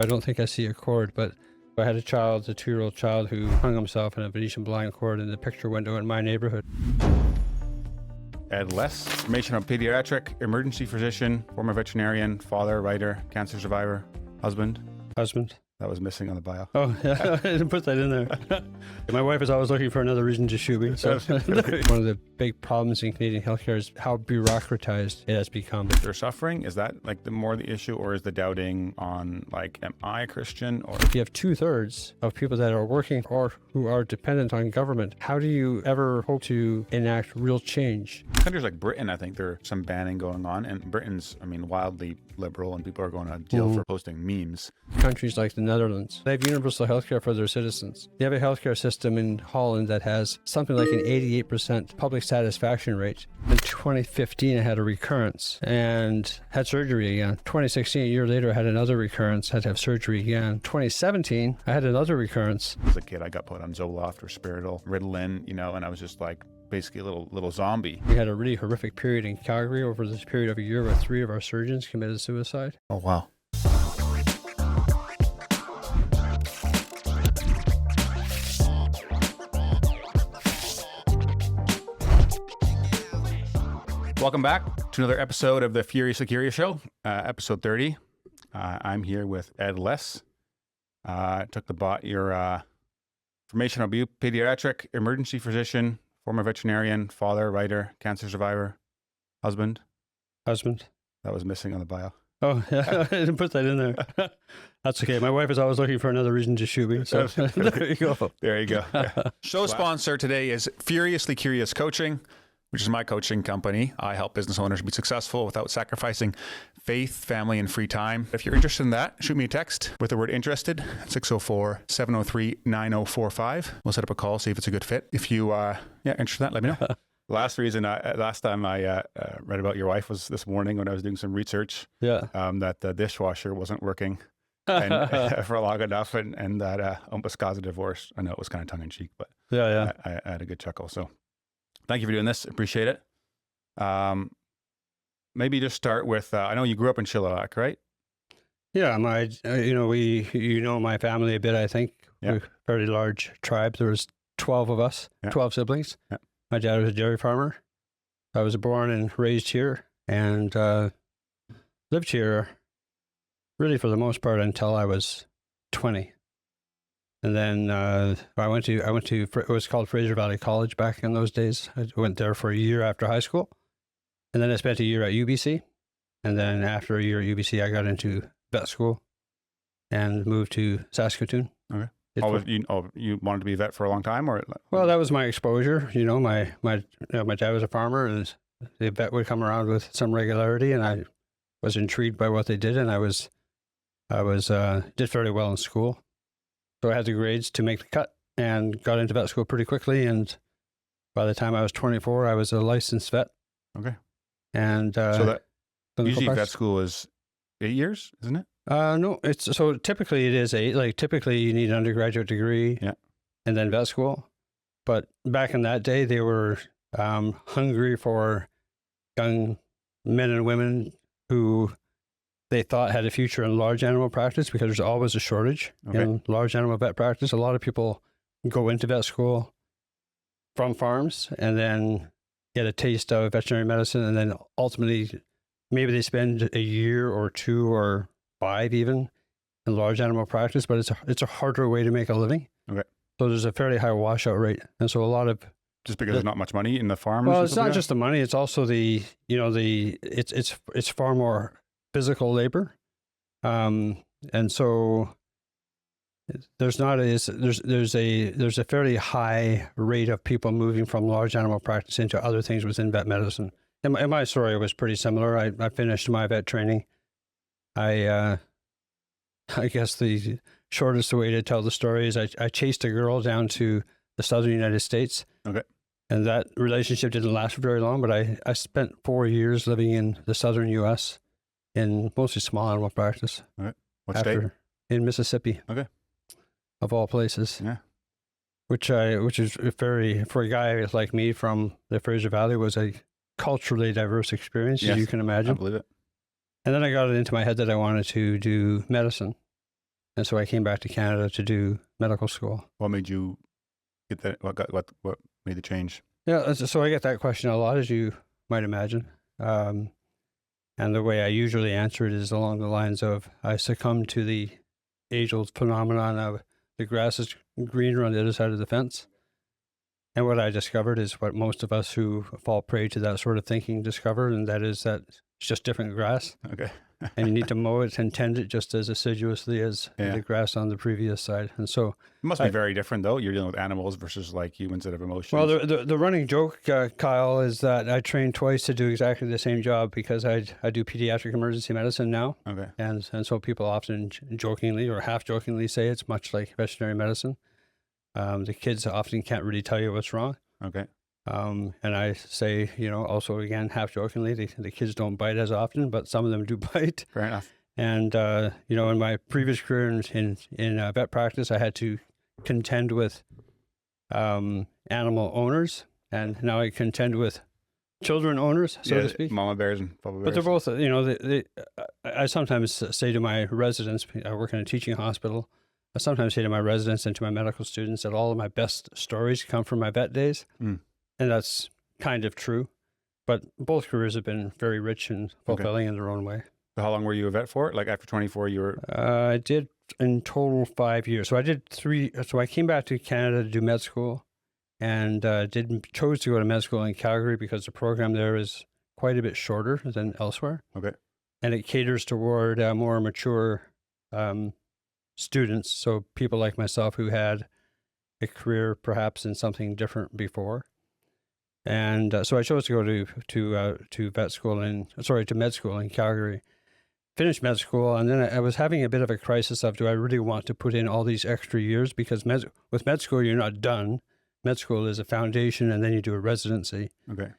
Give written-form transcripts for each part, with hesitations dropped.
I don't think I see a cord, but I had a 2-year-old child who hung himself in a Venetian blind cord in the picture window in my neighborhood. Ed Less, information on pediatric, emergency physician, former veterinarian, father, writer, cancer survivor, husband. That was missing on the bio. Oh, yeah, I didn't put that in there. My wife is always looking for another reason to shoot me. So. One of the big problems in Canadian healthcare is how bureaucratized it has become. They're suffering. Is that like the issue, or is the doubting on like, am I a Christian? Or if you have 2/3 of people that are working or who are dependent on government, how do you ever hope to enact real change? Countries like Britain, I think there's some banning going on, and Britain's, wildly liberal, and people are going to jail for posting memes. Countries like the Netherlands, they have universal healthcare for their citizens. They have a healthcare system in Holland that has something like an 88% public satisfaction rate. In 2015, I had a recurrence and had surgery again. 2016, a year later, I had another recurrence, had to have surgery again. 2017, I had another recurrence. As a kid, I got put on Zoloft or Spirital, Ritalin, and I was just like basically a little zombie. We had a really horrific period in Calgary over this period of a year where 3 of our surgeons committed suicide. Oh, wow. Welcome back to another episode of the Furiously Curious Show, episode 30. I'm here with Ed Less. Took the bot your information on you, pediatric, emergency physician, former veterinarian, father, writer, cancer survivor, husband. That was missing on the bio. Oh, yeah, I didn't put that in there. That's okay. My wife is always looking for another reason to shoot me. So there you go. There you go. Yeah. Show sponsor today is Furiously Curious Coaching, which is my coaching company. I help business owners be successful without sacrificing faith, family, and free time. If you're interested in that, shoot me a text with the word interested, 604-703-9045. We'll set up a call, see if it's a good fit. If you interested in that, let me know. Last time I read about your wife was this morning when I was doing some research. Yeah. That the dishwasher wasn't working and for long enough, and that almost caused a divorce. I know it was kind of tongue in cheek, but yeah, I had a good chuckle. So thank you for doing this. Appreciate it. Maybe just start with, I know you grew up in Chilliwack, right? Yeah, my family a bit, I think. Yeah. We're a fairly large tribe. There was 12 of us, 12 siblings. Yeah. My dad was a dairy farmer. I was born and raised here and lived here really for the most part until I was 20. And then I went to it was called Fraser Valley College back in those days. I went there for a year after high school. And then I spent a year at UBC. And then after a year at UBC, I got into vet school and moved to Saskatoon. Okay. You wanted to be a vet for a long time, or? Well, that was my exposure. My dad was a farmer, and the vet would come around with some regularity, and I was intrigued by what they did, and I did fairly well in school. So I had the grades to make the cut and got into vet school pretty quickly. And by the time I was 24, I was a licensed vet. Okay. And so that usually vet school is 8 years, isn't it? No, typically it is 8. Like typically you need an undergraduate degree, and then vet school. But back in that day, they were hungry for young men and women who they thought had a future in large animal practice, because there's always a shortage in large animal vet practice. A lot of people go into vet school from farms and then get a taste of veterinary medicine, and then ultimately maybe they spend a year or 2 or 5 even in large animal practice, but it's a harder way to make a living. Okay. So there's a fairly high washout rate, and so a lot of just because there's not much money in the farms. Well, it's not just the money; it's also it's far more physical labor, and so there's a fairly high rate of people moving from large animal practice into other things within vet medicine. And my story was pretty similar. I finished my vet training. I guess the shortest way to tell the story is I chased a girl down to the southern United States. Okay. And that relationship didn't last for very long, but I spent 4 years living in the southern U.S. in mostly small animal practice. Okay. What state? In Mississippi. Okay. Of all places. Yeah. Which is very, for a guy like me from the Fraser Valley, was a culturally diverse experience, as you can imagine. I believe it. And then I got it into my head that I wanted to do medicine. And so I came back to Canada to do medical school. What made you get that? What made the change? Yeah, so I get that question a lot, as you might imagine. And the way I usually answer it is along the lines of, I succumbed to the age-old phenomenon of the grass is greener on the other side of the fence. And what I discovered is what most of us who fall prey to that sort of thinking discover, and that is that it's just different grass. Okay. And you need to mow it and tend it just as assiduously as the grass on the previous side. And so it must be very different, though. You're dealing with animals versus like humans that have emotions. Well, the running joke, Kyle, is that I trained twice to do exactly the same job because I do pediatric emergency medicine now. Okay. And so people often jokingly or half jokingly say it's much like veterinary medicine. The kids often can't really tell you what's wrong. Okay. And I say, also again, half jokingly, the kids don't bite as often, but some of them do bite. Fair enough. And, in my previous career in vet practice, I had to contend with animal owners, and now I contend with children owners, so to speak. Mama bears and papa bears. But they're both, I sometimes say to my residents, I work in a teaching hospital, I sometimes say to my residents and to my medical students that all of my best stories come from my vet days. Mm. And that's kind of true. But both careers have been very rich and fulfilling in their own way. So how long were you a vet for? Like after 24, you were... I did in total 5 years. So I did 3. So I came back to Canada to do med school and chose to go to med school in Calgary because the program there is quite a bit shorter than elsewhere. Okay. And it caters toward more mature students. So people like myself who had a career perhaps in something different before. And so I chose to go to med school in Calgary, finished med school, and then I was having a bit of a crisis of, do I really want to put in all these extra years? Because with med school, you're not done. Med school is a foundation, and then you do a residency. Okay.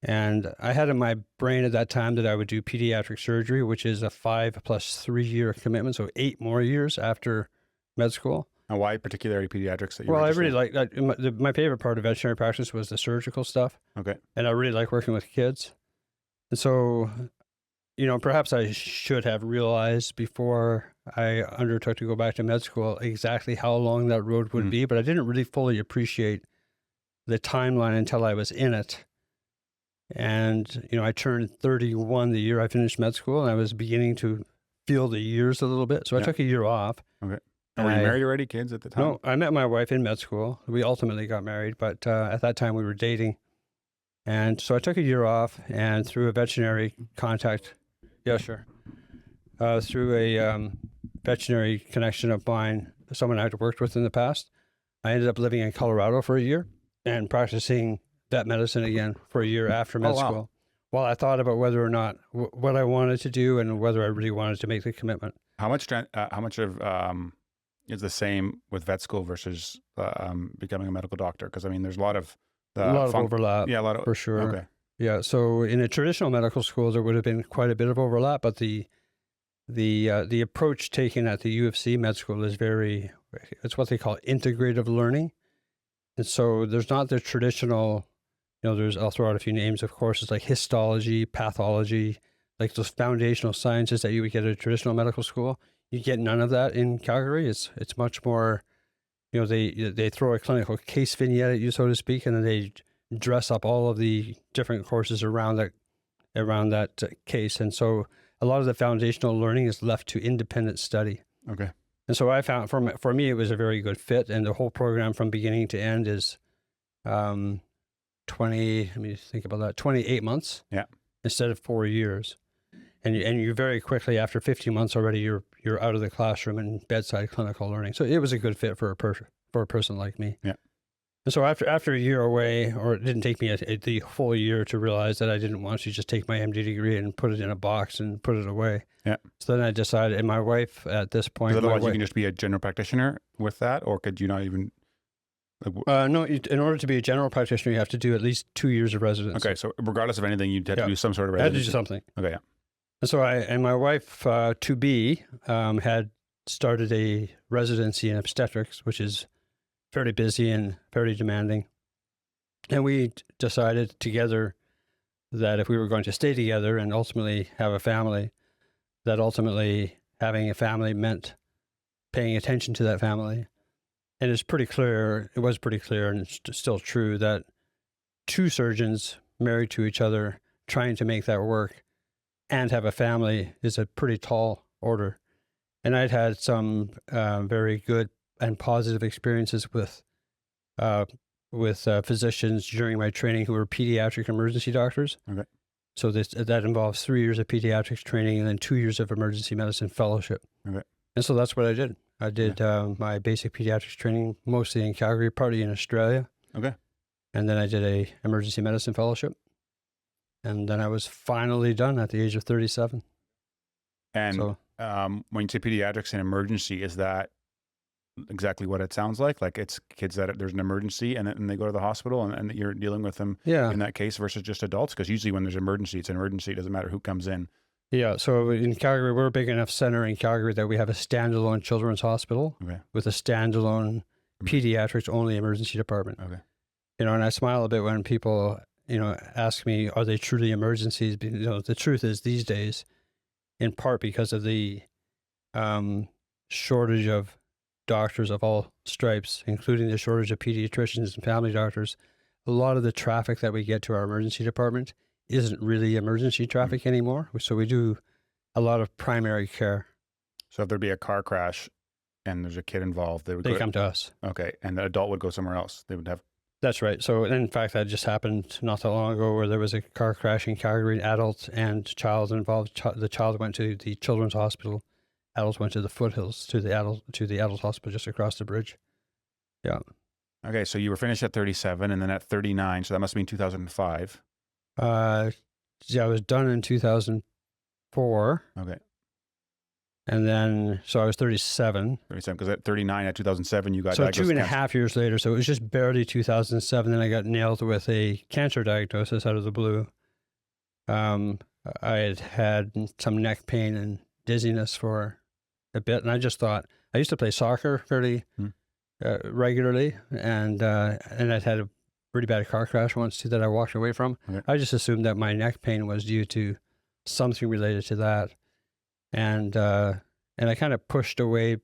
And I had in my brain at that time that I would do pediatric surgery, which is a 5 + 3 year commitment, so 8 more years after med school. And why particularly pediatrics? I really like that. My favorite part of veterinary practice was the surgical stuff. Okay. And I really like working with kids. And so, perhaps I should have realized before I undertook to go back to med school exactly how long that road would be, but I didn't really fully appreciate the timeline until I was in it. And, I turned 31 the year I finished med school, and I was beginning to feel the years a little bit. So I took a year off. Okay. And were you married already, kids at the time? No, I met my wife in med school. We ultimately got married, but at that time we were dating. And so I took a year off, and through a veterinary contact, through a veterinary connection of mine, someone I had worked with in the past, I ended up living in Colorado for a year and practicing vet medicine again for a year after med school. While I thought about whether or not what I wanted to do and whether I really wanted to make the commitment. How much of is the same with vet school versus becoming a medical doctor? Because there's a lot of overlap. Yeah, a lot of for sure. Okay. Yeah, so in a traditional medical school, there would have been quite a bit of overlap, but the approach taken at the U of C med school is it's what they call integrative learning, and so there's not the traditional. I'll throw out a few names of courses like histology, pathology, like those foundational sciences that you would get at a traditional medical school. You get none of that in Calgary. It's much more, they throw a clinical case vignette at you, so to speak, and then they dress up all of the different courses around that case. And so a lot of the foundational learning is left to independent study. Okay. And so I found for me, it was a very good fit. And the whole program from beginning to end is 28 months. Yeah. Instead of 4 years. And you very quickly, after 15 months already, you're out of the classroom and bedside clinical learning. So it was a good fit for a person like me. Yeah. And so after a year away, or it didn't take me the full year to realize that I didn't want to just take my MD degree and put it in a box and put it away. Yeah. So then I decided, and my wife at this point... Otherwise you can just be a general practitioner with that, or could you not even... No, in order to be a general practitioner, you have to do at least 2 years of residency. Okay, so regardless of anything, you'd have to do some sort of residency. I had to do something. Okay, yeah. And so my wife, to be, had started a residency in obstetrics, which is fairly busy and fairly demanding. And we decided together that if we were going to stay together and ultimately have a family, that ultimately having a family meant paying attention to that family. And it was pretty clear, and it's still true, that two surgeons married to each other trying to make that work and have a family is a pretty tall order. And I'd had some very good and positive experiences with physicians during my training who were pediatric emergency doctors. Okay. So that involves 3 years of pediatrics training and then 2 years of emergency medicine fellowship. Okay. And so that's what I did. I did my basic pediatrics training mostly in Calgary, partly in Australia. Okay. And then I did a emergency medicine fellowship. And then I was finally done at the age of 37. And so, when you say pediatrics and emergency, is that exactly what it sounds like? Like it's kids that there's an emergency and they go to the hospital and you're dealing with them in that case versus just adults? Because usually when there's an emergency, it's an emergency. It doesn't matter who comes in. Yeah. So in Calgary, we're a big enough center in Calgary that we have a standalone children's hospital with a standalone pediatrics only emergency department. Okay. You know, and I smile a bit when people, ask me, are they truly emergencies? The truth is these days, in part because of the shortage of doctors of all stripes, including the shortage of pediatricians and family doctors, a lot of the traffic that we get to our emergency department isn't really emergency traffic anymore. So we do a lot of primary care. So if there'd be a car crash and there's a kid involved, they come to us. Okay. And the adult would go somewhere else. They would have. That's right. So in fact, that just happened not that long ago where there was a car crash in Calgary, adult and child involved. The child went to the children's hospital. Adults went to the foothills, to the adult hospital just across the bridge. Yeah. Okay, so you were finished at 37 and then at 39, so that must have been 2005. I was done in 2004. Okay. And then, so I was 37. 37, because at 39, at 2007, you got diagnosed. So 2.5 years later, so it was just barely 2007, then I got nailed with a cancer diagnosis out of the blue. I had some neck pain and dizziness for a bit, and I just thought, I used to play soccer fairly regularly, and I'd had a pretty bad car crash once too that I walked away from. Okay. I just assumed that my neck pain was due to something related to that, and I kind of pushed away,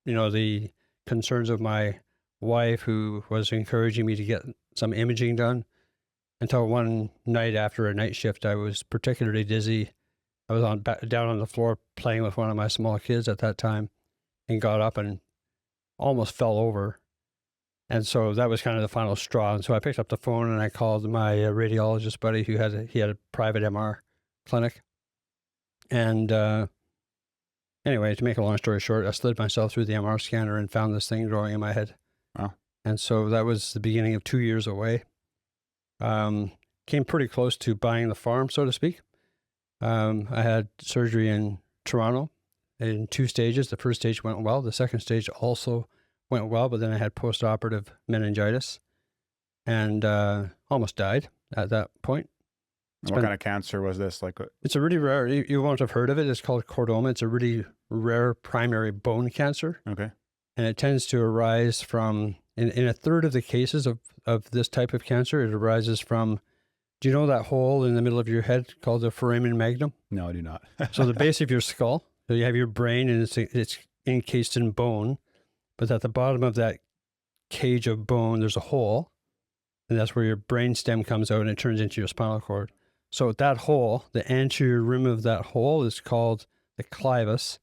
the concerns of my wife, who was encouraging me to get some imaging done, until one night after a night shift, I was particularly dizzy. I was down on the floor playing with one of my small kids at that time, and got up and almost fell over. And so that was kind of the final straw. And so I picked up the phone and I called my radiologist buddy who had a private MR clinic. And anyway, to make a long story short, I slid myself through the MR scanner and found this thing growing in my head. Wow. And so that was the beginning of 2 years away. Came pretty close to buying the farm, so to speak. I had surgery in Toronto in 2 stages. The first stage went well. The second stage also went well, but then I had post-operative meningitis and almost died at that point. What kind of cancer was this? It's a really rare, you won't have heard of it. It's called chordoma. It's a really rare primary bone cancer. Okay. And it tends to arise from, in a third of the cases of this type of cancer, it arises from, do you know that hole in the middle of your head called the foramen magnum? No, I do not. So the base of your skull, so you have your brain and it's encased in bone, but at the bottom of that cage of bone, there's a hole, and that's where your brain stem comes out and it turns into your spinal cord. So that hole, the anterior rim of that hole is called the clivus,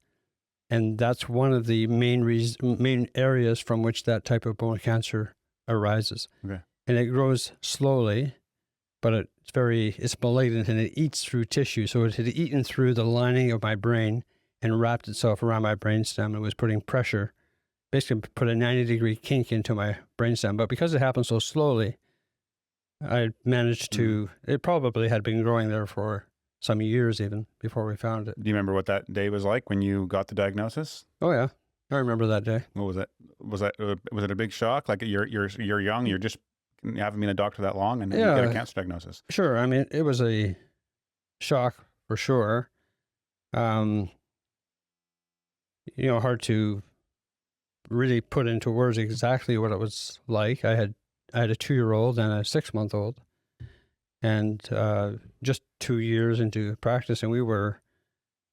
and that's one of the main areas from which that type of bone cancer arises. Okay. And it grows slowly, but it's malignant and it eats through tissue. So it had eaten through the lining of my brain and wrapped itself around my brainstem and was putting pressure, basically put a 90-degree kink into my brainstem. But because it happened so slowly, I managed to, it probably had been growing there for some years even before we found it. Do you remember what that day was like when you got the diagnosis? Oh yeah, I remember that day. What was it? Was it a big shock? Like you're young, you haven't been a doctor that long, and you get a cancer diagnosis. Sure. I mean, it was a shock for sure. Hard to really put into words exactly what it was like. I had a 2-year-old and a 6-month-old, and just 2 years into practice, and we were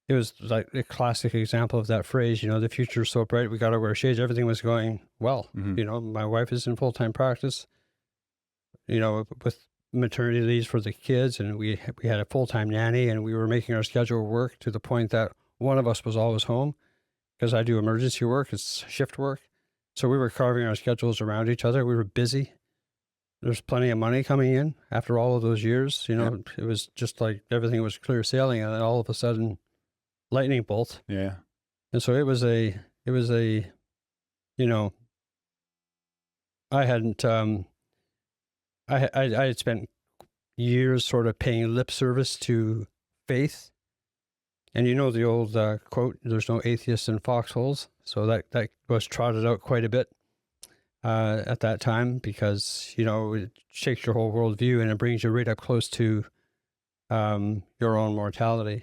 it was like a classic example of that phrase, the future is so bright, we got to wear shades. Everything was going well. My wife is in full-time practice, with maternity leaves for the kids, and we had a full-time nanny, and we were making our schedule work to the point that one of us was always home, because I do emergency work, it's shift work. So we were carving our schedules around each other. We were busy. There's plenty of money coming in after all of those years. It was just like everything was clear sailing, and then all of a sudden, lightning bolt. Yeah. And so it was a, I hadn't, I had spent years sort of paying lip service to faith. And the old quote, there's no atheists in foxholes. So that was trotted out quite a bit at that time, because, it shakes your whole worldview and it brings you right up close to your own mortality.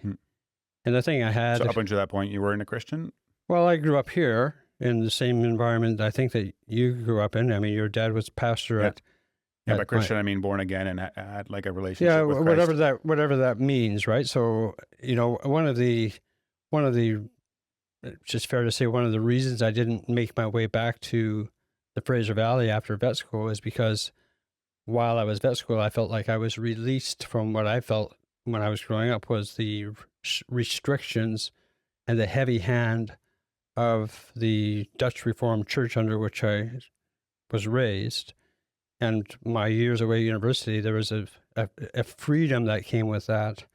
And the thing I had... So up until that point, you weren't a Christian? Well, I grew up here in the same environment I think that you grew up in. I mean, your dad was pastor at... Yeah, by Christian, I mean born again and had like a relationship with Christ. whatever that means, right? So, one of the, it's just fair to say, one of the reasons I didn't make my way back to the Fraser Valley after vet school is because while I was vet school, I felt like I was released from what I felt when I was growing up was the restrictions and the heavy hand of the Dutch Reformed Church under which I was raised. And my years away at university, there was a freedom that came with that.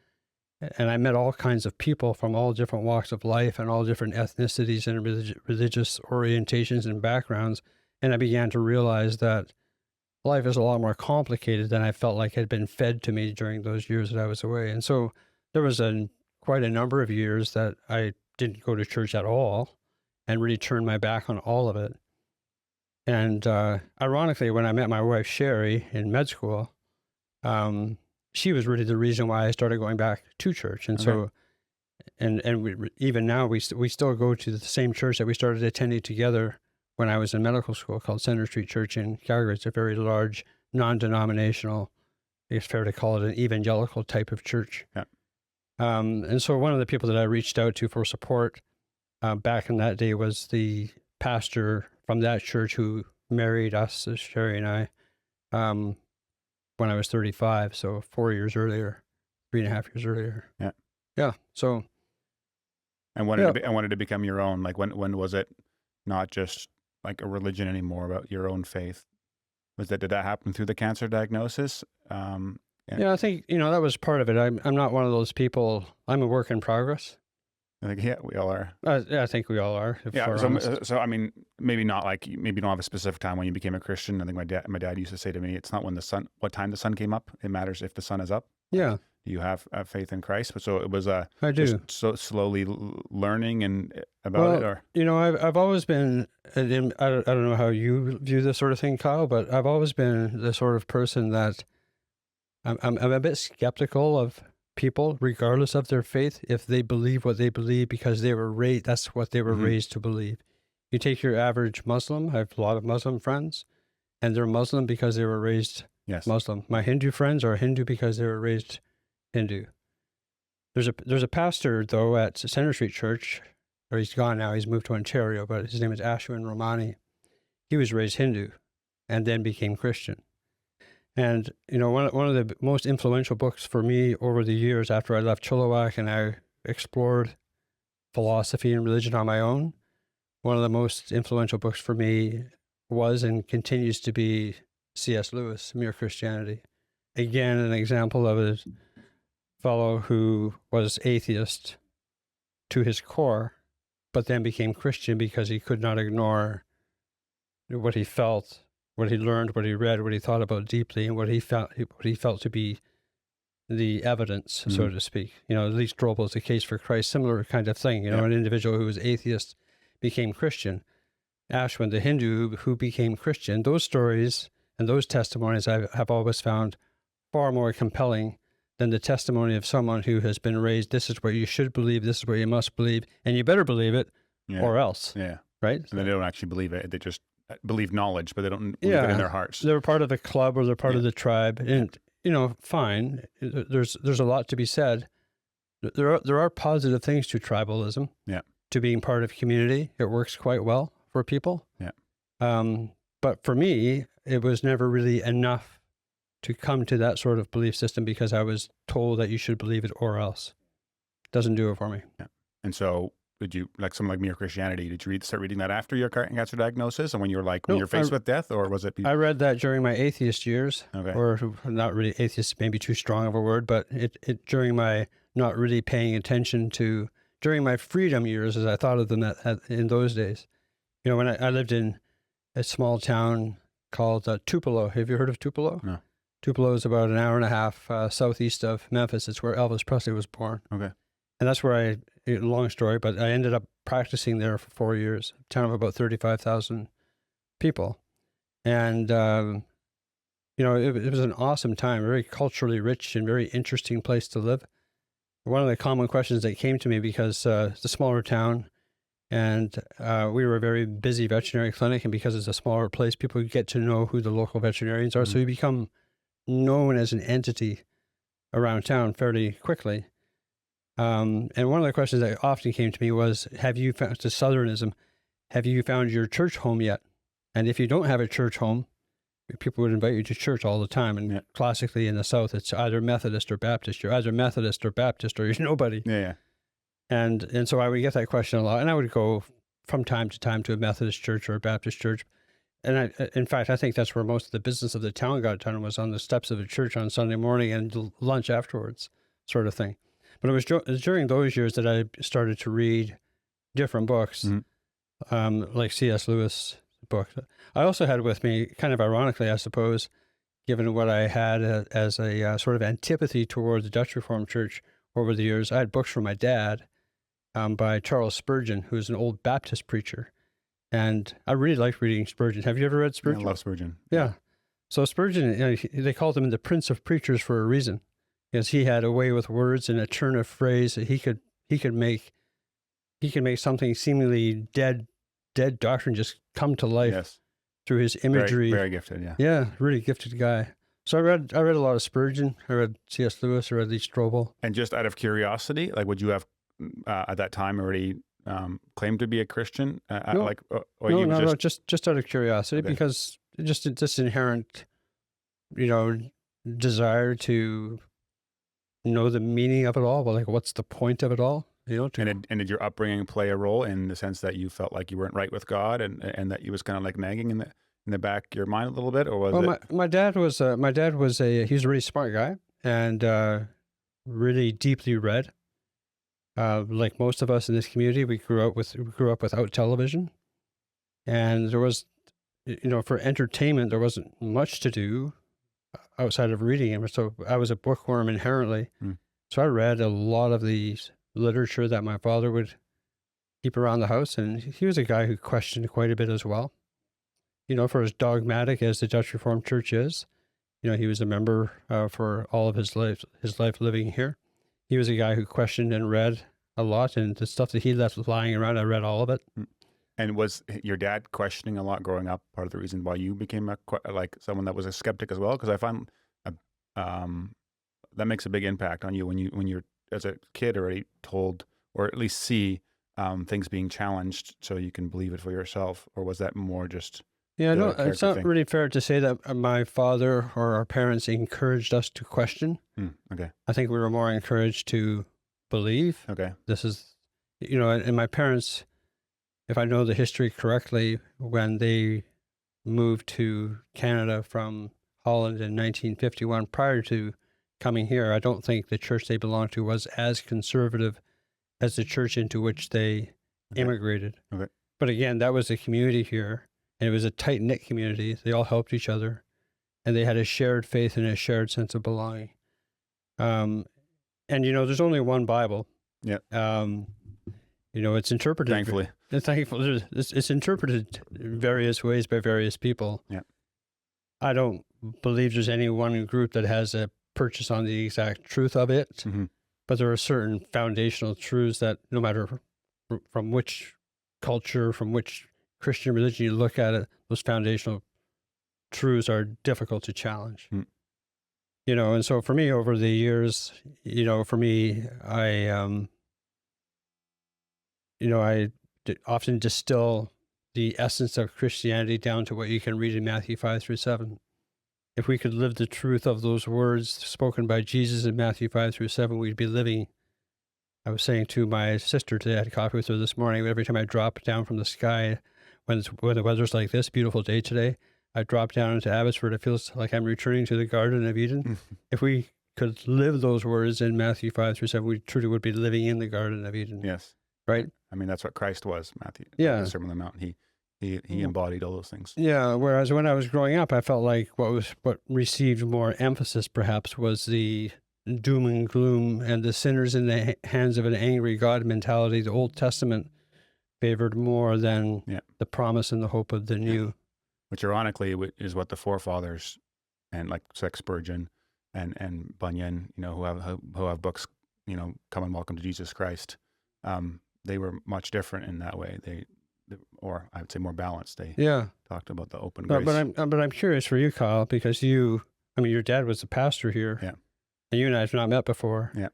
And I met all kinds of people from all different walks of life and all different ethnicities and religious orientations and backgrounds. And I began to realize that life is a lot more complicated than I felt like had been fed to me during those years that I was away. And so there was quite a number of years that I didn't go to church at all and really turned my back on all of it. And ironically, when I met my wife, Sherry, in med school, she was really the reason why I started going back to church. And so, and even now, we still go to the same church that we started attending together when I was in medical school, called Center Street Church in Calgary. It's a very large, non-denominational, it's fair to call it an evangelical type of church. Yeah. And so one of the people that I reached out to for support back in that day was the pastor from that church who married us, Sherry and I, when I was 35, so 4 years earlier, 3.5 years earlier. Yeah. Yeah. So. And wanted to become your own. Like when was it not just like a religion anymore, about your own faith? Did that happen through the cancer diagnosis? Yeah, I think, that was part of it. I'm not one of those people. I'm a work in progress. Yeah, we all are. I think we all are. Yeah. So I mean, maybe not like, maybe you don't have a specific time when you became a Christian. I think my dad used to say to me, it's not when what time the sun came up. It matters if the sun is up. Yeah. You have faith in Christ. But so it was I do. Just so slowly learning and about it, or I've always been. I don't know how you view this sort of thing, Kyle, but I've always been the sort of person that I'm a bit skeptical of people, regardless of their faith, if they believe what they believe because they were raised. That's what they were raised to believe. You take your average Muslim. I have a lot of Muslim friends, and they're Muslim because they were raised Muslim. My Hindu friends are Hindu because they were raised Hindu. There's a pastor though at Center Street Church, or he's gone now. He's moved to Ontario, but his name is Ashwin Romani. He was raised Hindu, and then became Christian. And one of the most influential books for me over the years after I left Chilliwack and I explored philosophy and religion on my own, one of the most influential books for me was and continues to be C.S. Lewis, Mere Christianity. Again, an example of a fellow who was atheist to his core, but then became Christian because he could not ignore what he felt, what he learned, what he read, what he thought about deeply, and what he felt to be the evidence, so to speak. At least Strobel is the case for Christ. Similar kind of thing. An individual who was atheist became Christian. Ashwin, the Hindu who became Christian. Those stories and those testimonies I have always found far more compelling than the testimony of someone who has been raised, this is what you should believe, this is what you must believe, and you better believe it, or else. Yeah. Right? And they don't actually believe it. They just believe knowledge, but they don't believe it in their hearts. They're part of a club or they're part of the tribe. And, fine. There's a lot to be said. there are positive things to tribalism. Yeah. To being part of community, it works quite well for people. Yeah. But for me, it was never really enough to come to that sort of belief system because I was told that you should believe it or else. Doesn't do it for me. Yeah. And so did you, like something like Mere Christianity, did you start reading that after your cancer diagnosis and when you were like, when you're faced with death, or was it? I read that during my atheist years, or not really atheist, maybe too strong of a word, but it during my not really paying attention to, during my freedom years, as I thought of them in those days. You know, when I lived in a small town called Tupelo. Have you heard of Tupelo? No. Tupelo is about an hour and a half southeast of Memphis. It's where Elvis Presley was born. Okay. And that's where long story, but I ended up practicing there for 4 years, a town of about 35,000 people. And, you know, it was an awesome time, very culturally rich and very interesting place to live. One of the common questions that came to me, because it's a smaller town and we were a very busy veterinary clinic, and because it's a smaller place, people get to know who the local veterinarians are. So you become known as an entity around town fairly quickly. And one of the questions that often came to me was, have you found, to Southernism, have you found your church home yet? And if you don't have a church home, people would invite you to church all the time. And classically in the South, it's either Methodist or Baptist. You're either Methodist or Baptist, or you're nobody. Yeah. And so I would get that question a lot. And I would go from time to time to a Methodist church or a Baptist church. And in fact, I think that's where most of the business of the town got done, was on the steps of a church on Sunday morning and lunch afterwards, sort of thing. But it was during those years that I started to read different books, like C.S. Lewis' book. I also had with me, kind of ironically, I suppose, given what I had as a sort of antipathy toward the Dutch Reformed Church over the years, I had books from my dad by Charles Spurgeon, who's an old Baptist preacher. And I really liked reading Spurgeon. Have you ever read Spurgeon? I love Spurgeon. Yeah. So Spurgeon, you know, they called him the Prince of Preachers for a reason, because he had a way with words and a turn of phrase that he could make something seemingly dead doctrine just come to life through his imagery. Very gifted, yeah. Yeah, really gifted guy. So I read a lot of Spurgeon. I read C.S. Lewis. I read Lee Strobel. And just out of curiosity, like, would you have at that time already claimed to be a Christian? No, just out of curiosity, because just this inherent, you know, desire to know the meaning of it all. Well, like, what's the point of it all? You know. And did your upbringing play a role in the sense that you felt like you weren't right with God, and that you was kind of like nagging in the back of your mind a little bit, or was it? My dad was he was a really smart guy and really deeply read. Like most of us in this community, we grew up without television, and there was, you know, for entertainment, there wasn't much to do outside of reading. And so I was a bookworm inherently. So I read a lot of the literature that my father would keep around the house, and he was a guy who questioned quite a bit as well. You know, for as dogmatic as the Dutch Reformed Church is, you know, he was a member for all of his life living here. He was a guy who questioned and read a lot, and the stuff that he left lying around, I read all of it. And was your dad questioning a lot growing up part of the reason why you became like someone that was a skeptic as well? Because I find that makes a big impact on you when you're as a kid already told, or at least see things being challenged so you can believe it for yourself. Or was that more just... Yeah, no, it's not really fair to say that my father or our parents encouraged us to question. Okay. I think we were more encouraged to believe. Okay. This is, you know, and my parents, if I know the history correctly, when they moved to Canada from Holland in 1951, prior to coming here, I don't think the church they belonged to was as conservative as the church into which they immigrated. Okay. But again, that was a community here. And it was a tight-knit community. They all helped each other. And they had a shared faith and a shared sense of belonging. And, you know, there's only one Bible. Yeah. You know, it's interpreted. Thankfully. It's interpreted various ways by various people. Yeah. I don't believe there's any one group that has a purchase on the exact truth of it. But there are certain foundational truths that no matter from which culture, from which Christian religion you look at it, those foundational truths are difficult to challenge. and so for me over the years, I often distill the essence of Christianity down to what you can read in Matthew 5-7. If we could live the truth of those words spoken by Jesus in Matthew 5-7, we'd be living. I was saying to my sister today, I had coffee with her this morning, every time I drop down from the sky, when the weather's like this, beautiful day today, I drop down into Abbotsford, it feels like I'm returning to the Garden of Eden. If we could live those words in Matthew 5-7, we truly would be living in the Garden of Eden. Yes. Right? I mean, that's what Christ was, Matthew. Yeah. The Sermon on the Mount. He embodied all those things. Yeah. Whereas when I was growing up, I felt like what received more emphasis perhaps was the doom and gloom and the sinners in the hands of an angry God mentality. The Old Testament favored more than the promise and the hope of the new. Which ironically is what the forefathers, and like Spurgeon and Bunyan, who have books, Come and Welcome to Jesus Christ. They were much different in that way. Or I would say more balanced. They talked about the open grace. But I'm curious for you, Kyle, because your dad was the pastor here. Yeah. And you and I have not met before. Yeah.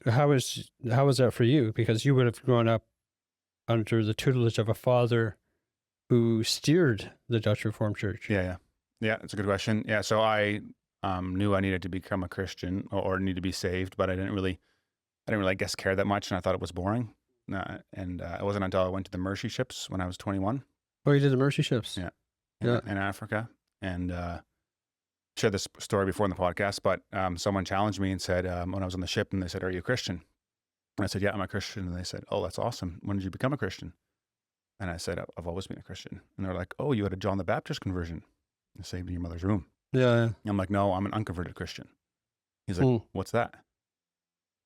How was that for you? Because you would have grown up under the tutelage of a father who steered the Dutch Reformed Church. Yeah, it's a good question. Yeah, so I knew I needed to become a Christian or need to be saved, but I didn't really, I guess, care that much, and I thought it was boring. And it wasn't until I went to the Mercy Ships when I was 21. Oh, you did the Mercy Ships? Yeah. In Africa. And shared this story before in the podcast, but someone challenged me and said, when I was on the ship, and they said, "Are you a Christian?" And I said, "Yeah, I'm a Christian." And they said, "Oh, that's awesome. When did you become a Christian?" And I said, "I've always been a Christian." And they're like, "Oh, you had a John the Baptist conversion. You saved in your mother's womb." Yeah. And I'm like, "No, I'm an unconverted Christian." He's like, "What's that?"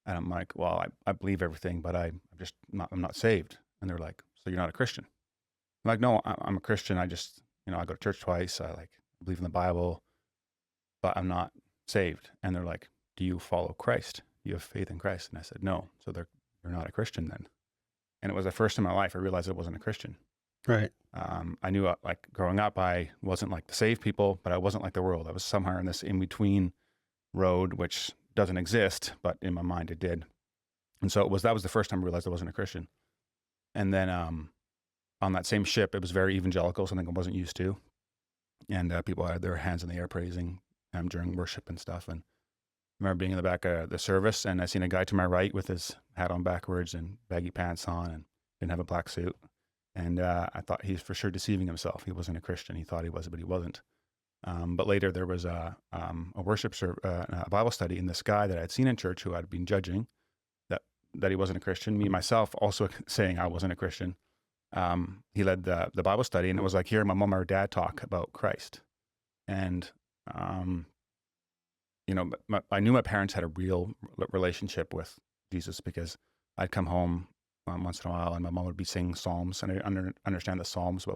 And I'm like, "Well, I believe everything, but I'm not saved." And they're like, "So you're not a Christian?" I'm like, "No, I'm a Christian. I just, I go to church twice. I believe in the Bible, but I'm not saved." And they're like, "Do you follow Christ? You have faith in Christ?" And I said, "No." So you're not a Christian then. And it was the first time in my life I realized I wasn't a Christian. Right. I knew growing up, I wasn't like the saved people, but I wasn't like the world. I was somewhere in this in-between road, which doesn't exist, but in my mind it did. And so that was the first time I realized I wasn't a Christian. And then on that same ship, it was very evangelical, something I wasn't used to. And people had their hands in the air praising during worship and stuff. And I remember being in the back of the service, and I seen a guy to my right with his hat on backwards and baggy pants on, and didn't have a black suit. And I thought he's for sure deceiving himself. He wasn't a Christian. He thought he was, but he wasn't. But later there was a Bible study, and this guy that I had seen in church who I'd been judging that he wasn't a Christian, me myself also saying I wasn't a Christian. He led the Bible study, and it was like hearing my mom or dad talk about Christ. And I knew my parents had a real relationship with Jesus, because I'd come home once in a while and my mom would be singing Psalms, and I understand the Psalms, but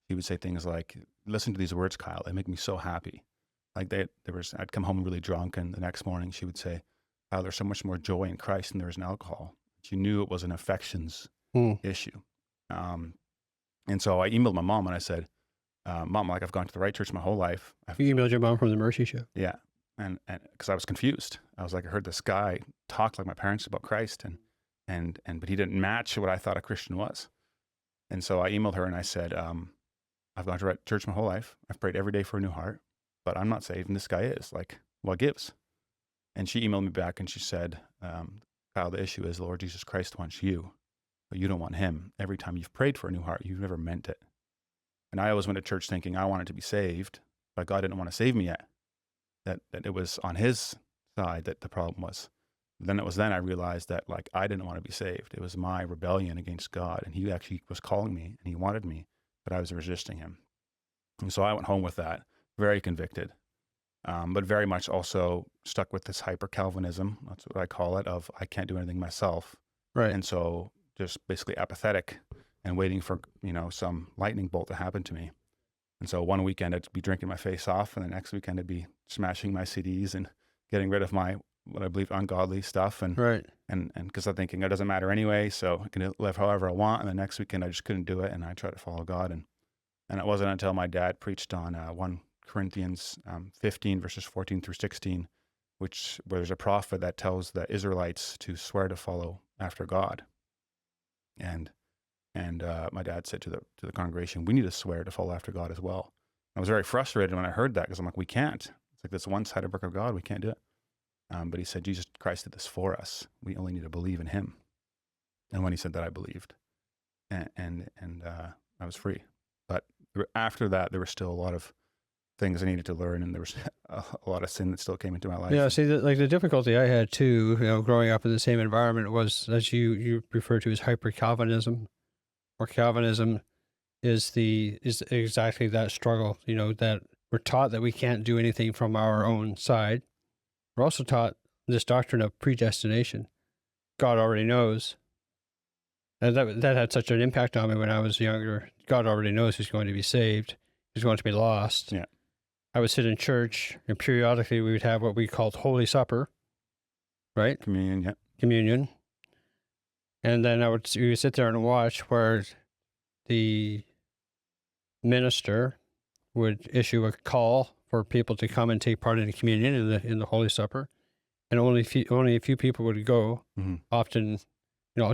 he would say things like, "Listen to these words, Kyle. They make me so happy." I'd come home really drunk, and the next morning she would say, "Kyle, there's so much more joy in Christ than there is in alcohol." She knew it was an affections issue. And so I emailed my mom and I said, "Mom, I've gone to the right church my whole life." You emailed your mom from the Mercy Ship? Yeah. And because I was confused. I was like, I heard this guy talk like my parents about Christ, but he didn't match what I thought a Christian was. And so I emailed her and I said, "I've gone to right church my whole life. I've prayed every day for a new heart, but I'm not saved, and this guy is. What gives?" And she emailed me back and she said, "Kyle, the issue is the Lord Jesus Christ wants you, but you don't want him. Every time you've prayed for a new heart, you've never meant it." And I always went to church thinking I wanted to be saved, but God didn't want to save me yet. That it was on his side that the problem was. Then I realized that I didn't want to be saved. It was my rebellion against God, and he actually was calling me and he wanted me, but I was resisting him. And so I went home with that, very convicted, but very much also stuck with this hyper Calvinism. That's what I call it, of I can't do anything myself. Right. And so just basically apathetic and waiting for, some lightning bolt to happen to me. And so one weekend I'd be drinking my face off, and the next weekend I'd be smashing my CDs and getting rid of what I believe ungodly stuff. And right. And because I'm thinking it doesn't matter anyway, so I can live however I want. And the next weekend I just couldn't do it, and I tried to follow God. And it wasn't until my dad preached on 1 Corinthians 15 verses 14 through 16, where there's a prophet that tells the Israelites to swear to follow after God. And my dad said to the congregation, we need to swear to follow after God as well. I was very frustrated when I heard that, because I'm like, we can't. It's like this one-sided work of God. We can't do it. But he said, Jesus Christ did this for us. We only need to believe in him. And when he said that, I believed. And I was free. But after that, there were still a lot of things I needed to learn, and there was a lot of sin that still came into my life. Yeah, see, the difficulty I had too, growing up in the same environment, was, as you refer to as hyper-Calvinism, or Calvinism is exactly that struggle, that we're taught that we can't do anything from our own side. We're also taught this doctrine of predestination. God already knows. And that had such an impact on me when I was younger. God already knows who's going to be saved, who's going to be lost. Yeah. I would sit in church, and periodically we would have what we called Holy Supper, right? Communion, yeah. Communion. And then we would sit there and watch where the minister would issue a call for people to come and take part in the communion in the Holy Supper, and only a few people would go. Mm-hmm. Often,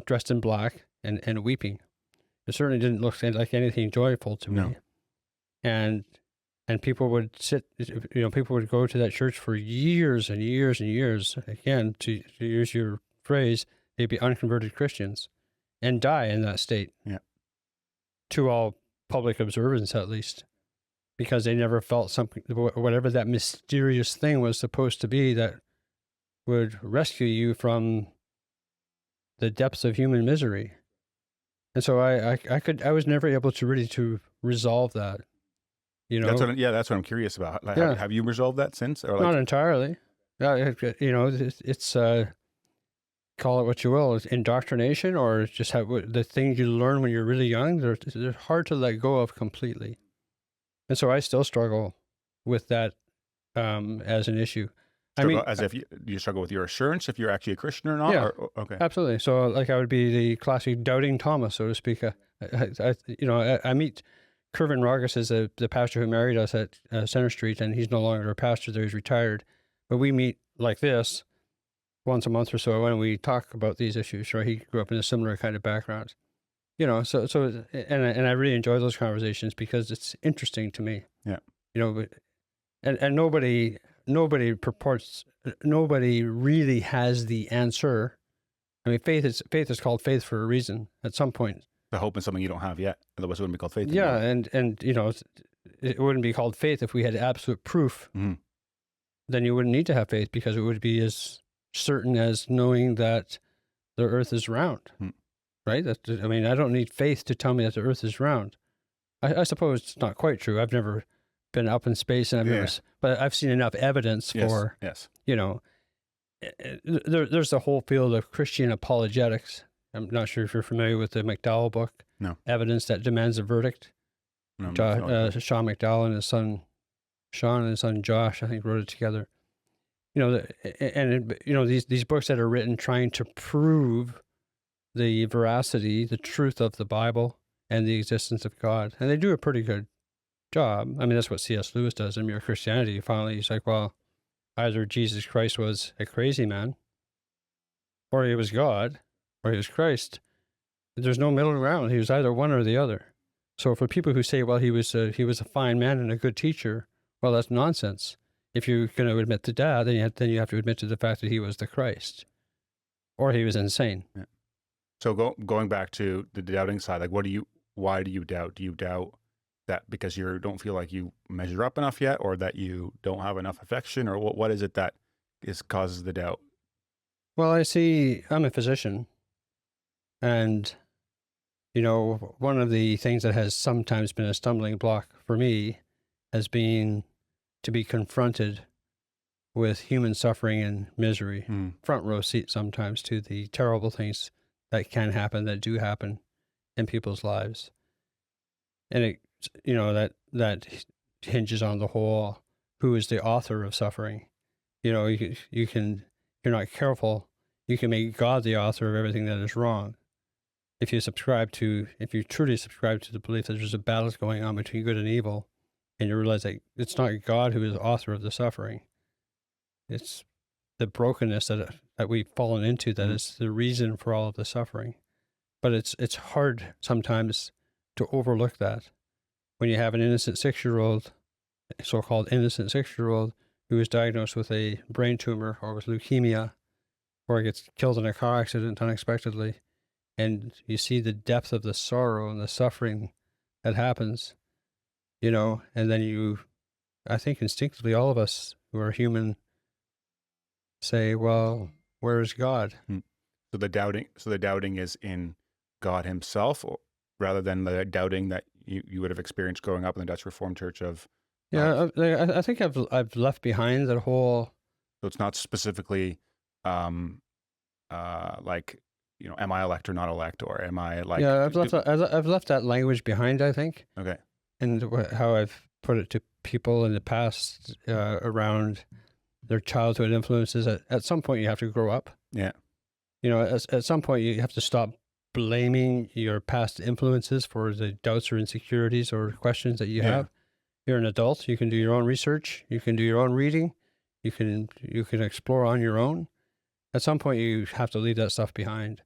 dressed in black and weeping. It certainly didn't look like anything joyful to me. And people would sit. People would go to that church for years and years and years. Again, to use your phrase, they'd be unconverted Christians, and die in that state. Yeah. To all public observance, at least, because they never felt something, whatever that mysterious thing was supposed to be, that would rescue you from the depths of human misery. And so I was never able to really to resolve that. That's what I'm curious about. Like, have you resolved that since? Or not entirely. It's call it what you will, indoctrination, or just the things you learn when you're really young, they're hard to let go of completely. And so I still struggle with that as an issue. As if you struggle with your assurance if you're actually a Christian or not? Yeah, okay. Absolutely. So I would be the classic doubting Thomas, so to speak. I meet Kervin Rogus is the pastor who married us at Center Street, and he's no longer a pastor there, he's retired. But we meet like this once a month or so, and we talk about these issues. Right? He grew up in a similar kind of background. So and I really enjoy those conversations because it's interesting to me. Yeah. And nobody really has the answer. I mean, faith is called faith for a reason. At some point, the hope in something you don't have yet, otherwise it wouldn't be called faith. Yeah, and it wouldn't be called faith if we had absolute proof. Mm-hmm. Then you wouldn't need to have faith, because it would be as certain as knowing that the earth is round. Mm-hmm. Right? I don't need faith to tell me that the earth is round. I suppose it's not quite true. I've never been up in space, and but I've seen enough evidence for, there's the whole field of Christian apologetics. I'm not sure if you're familiar with the McDowell book. No. Evidence That Demands a Verdict. No, Sean McDowell and his son, Sean and his son Josh, I think, wrote it together. These books that are written trying to prove the veracity, the truth of the Bible and the existence of God. And they do a pretty good job. I mean, that's what C.S. Lewis does in Mere Christianity. Finally, he's like, well, either Jesus Christ was a crazy man, or he was God, or he was Christ. There's no middle ground. He was either one or the other. So for people who say, well, he was a fine man and a good teacher, well, that's nonsense. If you're going to admit to that, then you have to admit to the fact that he was the Christ, or he was insane. Yeah. So going back to the doubting side, like why do you doubt? Do you doubt that because you don't feel like you measure up enough yet, or that you don't have enough affection, or what is it that causes the doubt? Well, I'm a physician, and one of the things that has sometimes been a stumbling block for me has been to be confronted with human suffering and misery, front row seat sometimes to the terrible things that can happen, that do happen in people's lives. And it, that hinges on the whole, who is the author of suffering? You're not careful, you can make God the author of everything that is wrong. If you truly subscribe to the belief that there's a battle going on between good and evil, and you realize that it's not God who is the author of the suffering. It's the brokenness that we've fallen into that is the reason for all of the suffering. But it's hard sometimes to overlook that when you have an innocent 6-year-old, so-called innocent 6-year-old, who is diagnosed with a brain tumor or with leukemia, or gets killed in a car accident unexpectedly, and you see the depth of the sorrow and the suffering that happens, and then I think instinctively all of us who are human say, well, where is God? So the doubting is in God himself, rather than the doubting that you would have experienced growing up in the Dutch Reformed Church of. Yeah, I think I've left behind that whole. So it's not specifically, like, am I elect or not elect, or am I like? Yeah, I've left that language behind, I think. Okay. And how I've put it to people in the past around their childhood influences. At some point, you have to grow up. Yeah. At some point, you have to stop blaming your past influences for the doubts or insecurities or questions that you have. You're an adult. You can do your own research. You can do your own reading. You can explore on your own. At some point, you have to leave that stuff behind.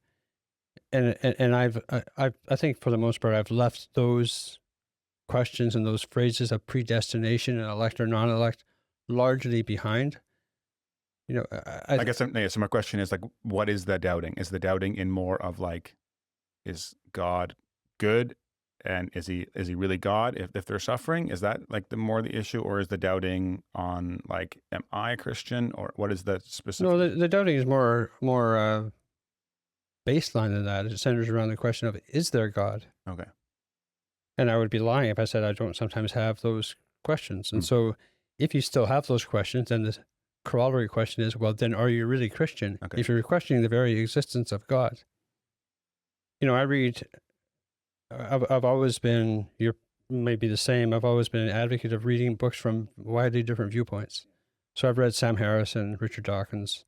And I think for the most part, I've left those questions and those phrases of predestination and elect or non-elect largely behind. I guess so my question is, like, what is the doubting? Is the doubting in more of like, is God good, and is he really God if they're suffering? Is that like the issue, or is the doubting on like, am I a Christian, or what is the specific? No, the doubting is more baseline than that. It centers around the question of, is there God? Okay. And I would be lying if I said I don't sometimes have those questions. And so if you still have those questions, then the corollary question is, well, then are you really Christian? Okay. If you're questioning the very existence of God. I read, I've always been, you're maybe the same, I've always been an advocate of reading books from widely different viewpoints. So I've read Sam Harris and Richard Dawkins,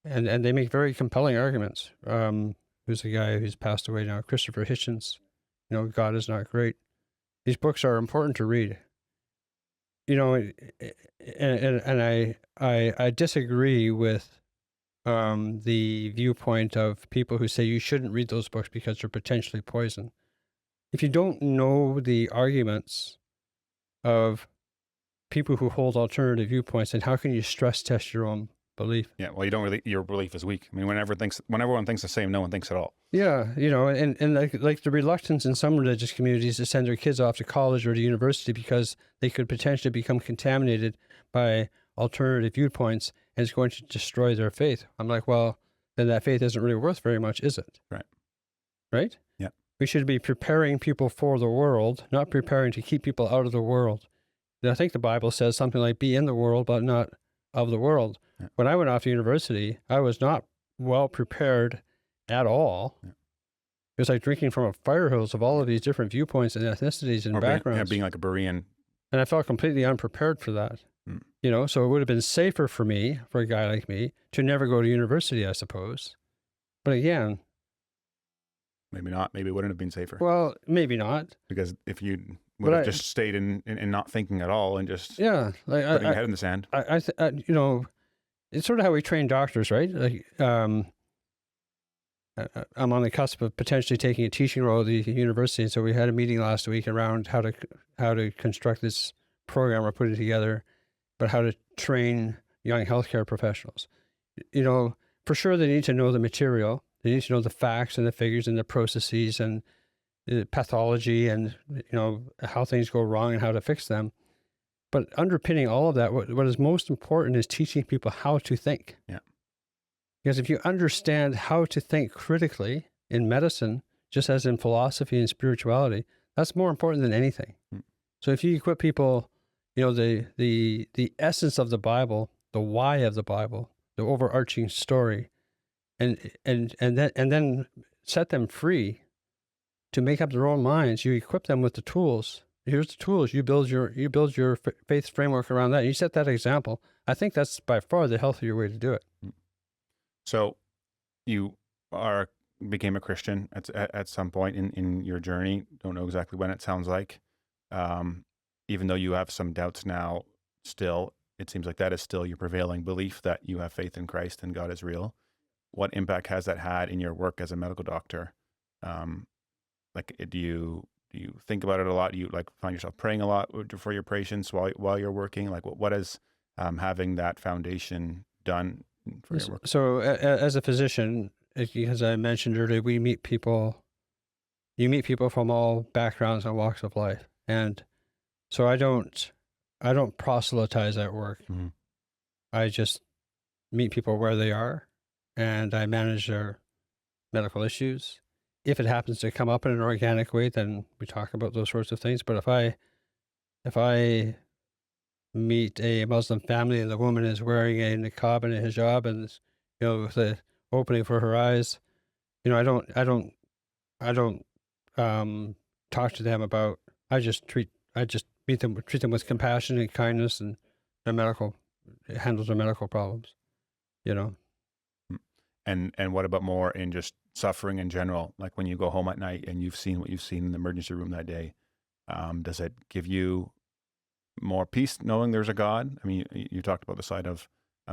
and they make very compelling arguments. Who's the guy who's passed away now? Christopher Hitchens. God is not great. These books are important to read. And I disagree with the viewpoint of people who say you shouldn't read those books because they're potentially poison. If you don't know the arguments of people who hold alternative viewpoints, then how can you stress test your own belief? Yeah, well, your belief is weak. I mean, when everyone thinks the same, no one thinks at all. Yeah, and like the reluctance in some religious communities to send their kids off to college or to university because they could potentially become contaminated by alternative viewpoints, and it's going to destroy their faith. I'm like, well, then that faith isn't really worth very much, is it? Right. Right? Yeah. We should be preparing people for the world, not preparing to keep people out of the world. And I think the Bible says something like, be in the world, but not of the world. Yeah. When I went off to university, I was not well prepared at all. Yeah. It was like drinking from a fire hose of all of these different viewpoints and ethnicities and backgrounds. Being like a Berean. And I felt completely unprepared for that. So it would have been safer for me, for a guy like me, to never go to university, I suppose. But again, maybe not. Maybe it wouldn't have been safer. Well, maybe not. Because if you would have just stayed in not thinking at all and just putting your head in the sand. It's sort of how we train doctors, right? Like, I'm on the cusp of potentially taking a teaching role at the university, and so we had a meeting last week around how to construct this program we're putting together, but how to train young healthcare professionals. For sure they need to know the material. They need to know the facts and the figures and the processes and the pathology and, how things go wrong and how to fix them. But underpinning all of that, what is most important is teaching people how to think. Yeah. Because if you understand how to think critically in medicine, just as in philosophy and spirituality, that's more important than anything. So if you equip people, the essence of the Bible, the why of the Bible, the overarching story, and then set them free to make up their own minds, you equip them with the tools. Here's the tools. You build your faith framework around that. You set that example. I think that's by far the healthier way to do it. So you became a Christian at some point in your journey. Don't know exactly when, it sounds like. even though you have some doubts now, still, it seems like that is still your prevailing belief that you have faith in Christ and God is real. What impact has that had in your work as a medical doctor? Like, do you think about it a lot? Do you like find yourself praying a lot for your patients while you're working? Like, what is having that foundation done for your work? So as a physician, as I mentioned earlier, you meet people from all backgrounds and walks of life. And so I don't proselytize at work. Mm-hmm. I just meet people where they are, and I manage their medical issues. If it happens to come up in an organic way, then we talk about those sorts of things. But if I meet a Muslim family and the woman is wearing a niqab and a hijab and, with the opening for her eyes, I don't talk to them about. I just treat them with compassion and kindness, and handles their medical problems. And what about more in just suffering in general? Like when you go home at night and you've seen what you've seen in the emergency room that day, does it give you more peace knowing there's a God? I mean, you talked about the side of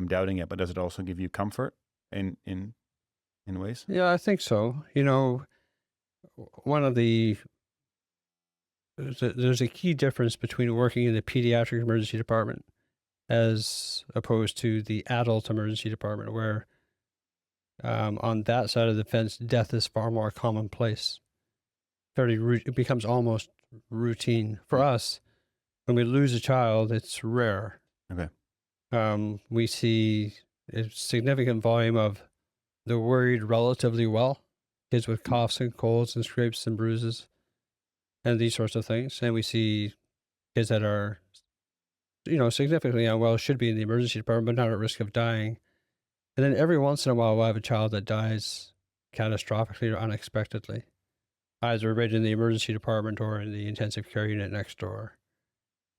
doubting it, but does it also give you comfort in ways? Yeah, I think so. One of there's a key difference between working in the pediatric emergency department as opposed to the adult emergency department, where on that side of the fence, death is far more commonplace. It becomes almost routine. For us, when we lose a child, it's rare. Okay. We see a significant volume of the worried relatively well, kids with coughs and colds and scrapes and bruises and these sorts of things. And we see kids that are, significantly unwell, should be in the emergency department, but not at risk of dying. And then every once in a while, we'll have a child that dies catastrophically or unexpectedly, either right in the emergency department or in the intensive care unit next door.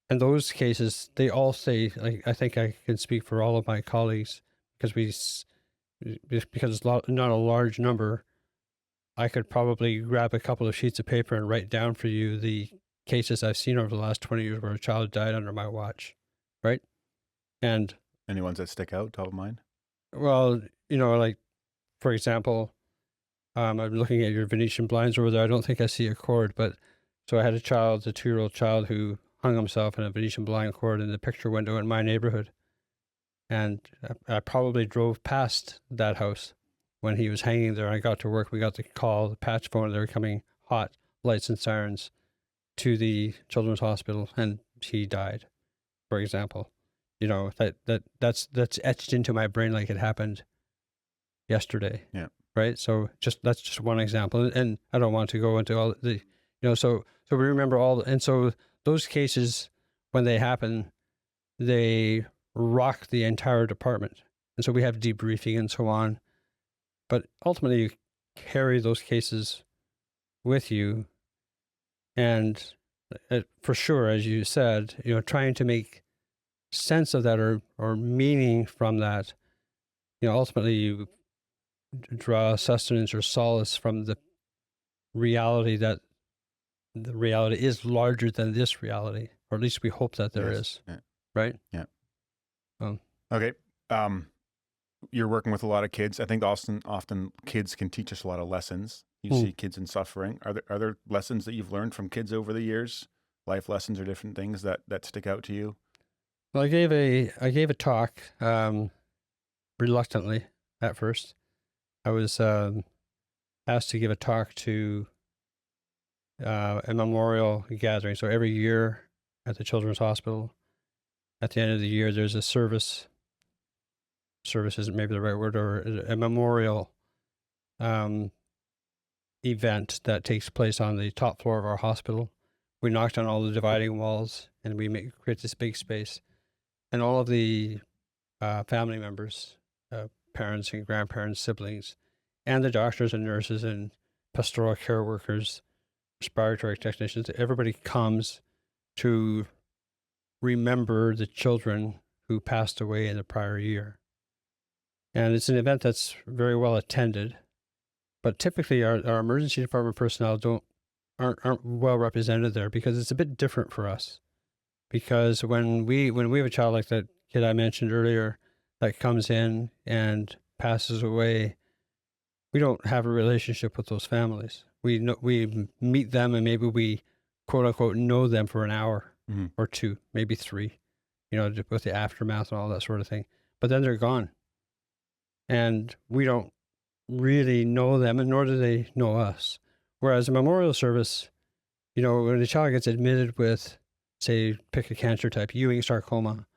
And those cases, they all say, like, I think I can speak for all of my colleagues, because it's not a large number. I could probably grab a couple of sheets of paper and write down for you the cases I've seen over the last 20 years where a child died under my watch, right? And any ones that stick out, top of mind? Well, like, for example, I'm looking at your Venetian blinds over there. I don't think I see a cord, but so I had a 2-year-old child who hung himself in a Venetian blind cord in the picture window in my neighborhood. And I probably drove past that house when he was hanging there. I got to work. We got the call, the patch phone. They were coming hot, lights and sirens to the children's hospital, and he died, for example. That's etched into my brain like it happened yesterday. Yeah. Right. So that's just one example, and I don't want to go into all the, so we remember all, and so those cases, when they happen, they rock the entire department, and so we have debriefing and so on. But ultimately, you carry those cases with you, and for sure, as you said, trying to make sense of that or meaning from that, ultimately you draw sustenance or solace from the reality that the reality is larger than this reality, or at least we hope that there is. Yeah. Right? Yeah. Okay. You're working with a lot of kids. I think often kids can teach us a lot of lessons. You see kids in suffering. Are there lessons that you've learned from kids over the years? Life lessons or different things that stick out to you? Well, I gave a talk, reluctantly at first. I was asked to give a talk to a memorial gathering. So every year at the Children's Hospital, at the end of the year, there's a service. Service isn't maybe the right word, or a memorial event that takes place on the top floor of our hospital. We knocked on all the dividing walls, and we create this big space. And all of the family members, parents and grandparents, siblings, and the doctors and nurses and pastoral care workers, respiratory technicians, everybody comes to remember the children who passed away in the prior year. And it's an event that's very well attended, but typically our emergency department personnel aren't well represented there, because it's a bit different for us. because when we have a child like that kid I mentioned earlier that comes in and passes away, we don't have a relationship with those families. We meet them and maybe we quote unquote know them for an hour or two, maybe 3, with the aftermath and all that sort of thing. But then they're gone. And we don't really know them, and nor do they know us. Whereas a memorial service, when a child gets admitted with, say, pick a cancer type, Ewing sarcoma,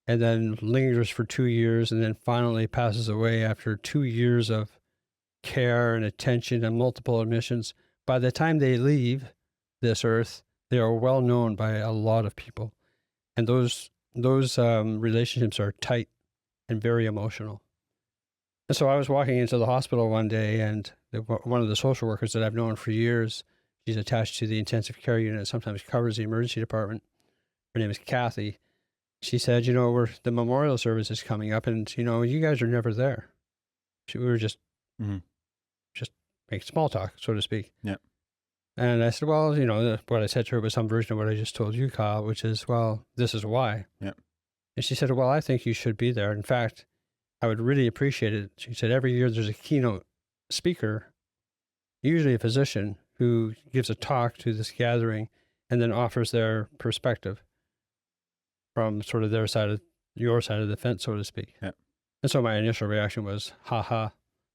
and then lingers for 2 years and then finally passes away after 2 years of care and attention and multiple admissions, by the time they leave this earth, they are well known by a lot of people. And those relationships are tight and very emotional. And so I was walking into the hospital one day, and one of the social workers that I've known for years, she's attached to the intensive care unit, sometimes covers the emergency department. Her name is Kathy. She said, the memorial service is coming up, and, you guys are never there. We were just make small talk, so to speak. Yeah. And I said, well, what I said to her was some version of what I just told you, Kyle, which is, well, this is why. Yeah. And she said, well, I think you should be there. In fact, I would really appreciate it. She said, every year there's a keynote speaker, usually a physician, who gives a talk to this gathering and then offers their perspective from sort of your side of the fence, so to speak. Yeah. And so my initial reaction was,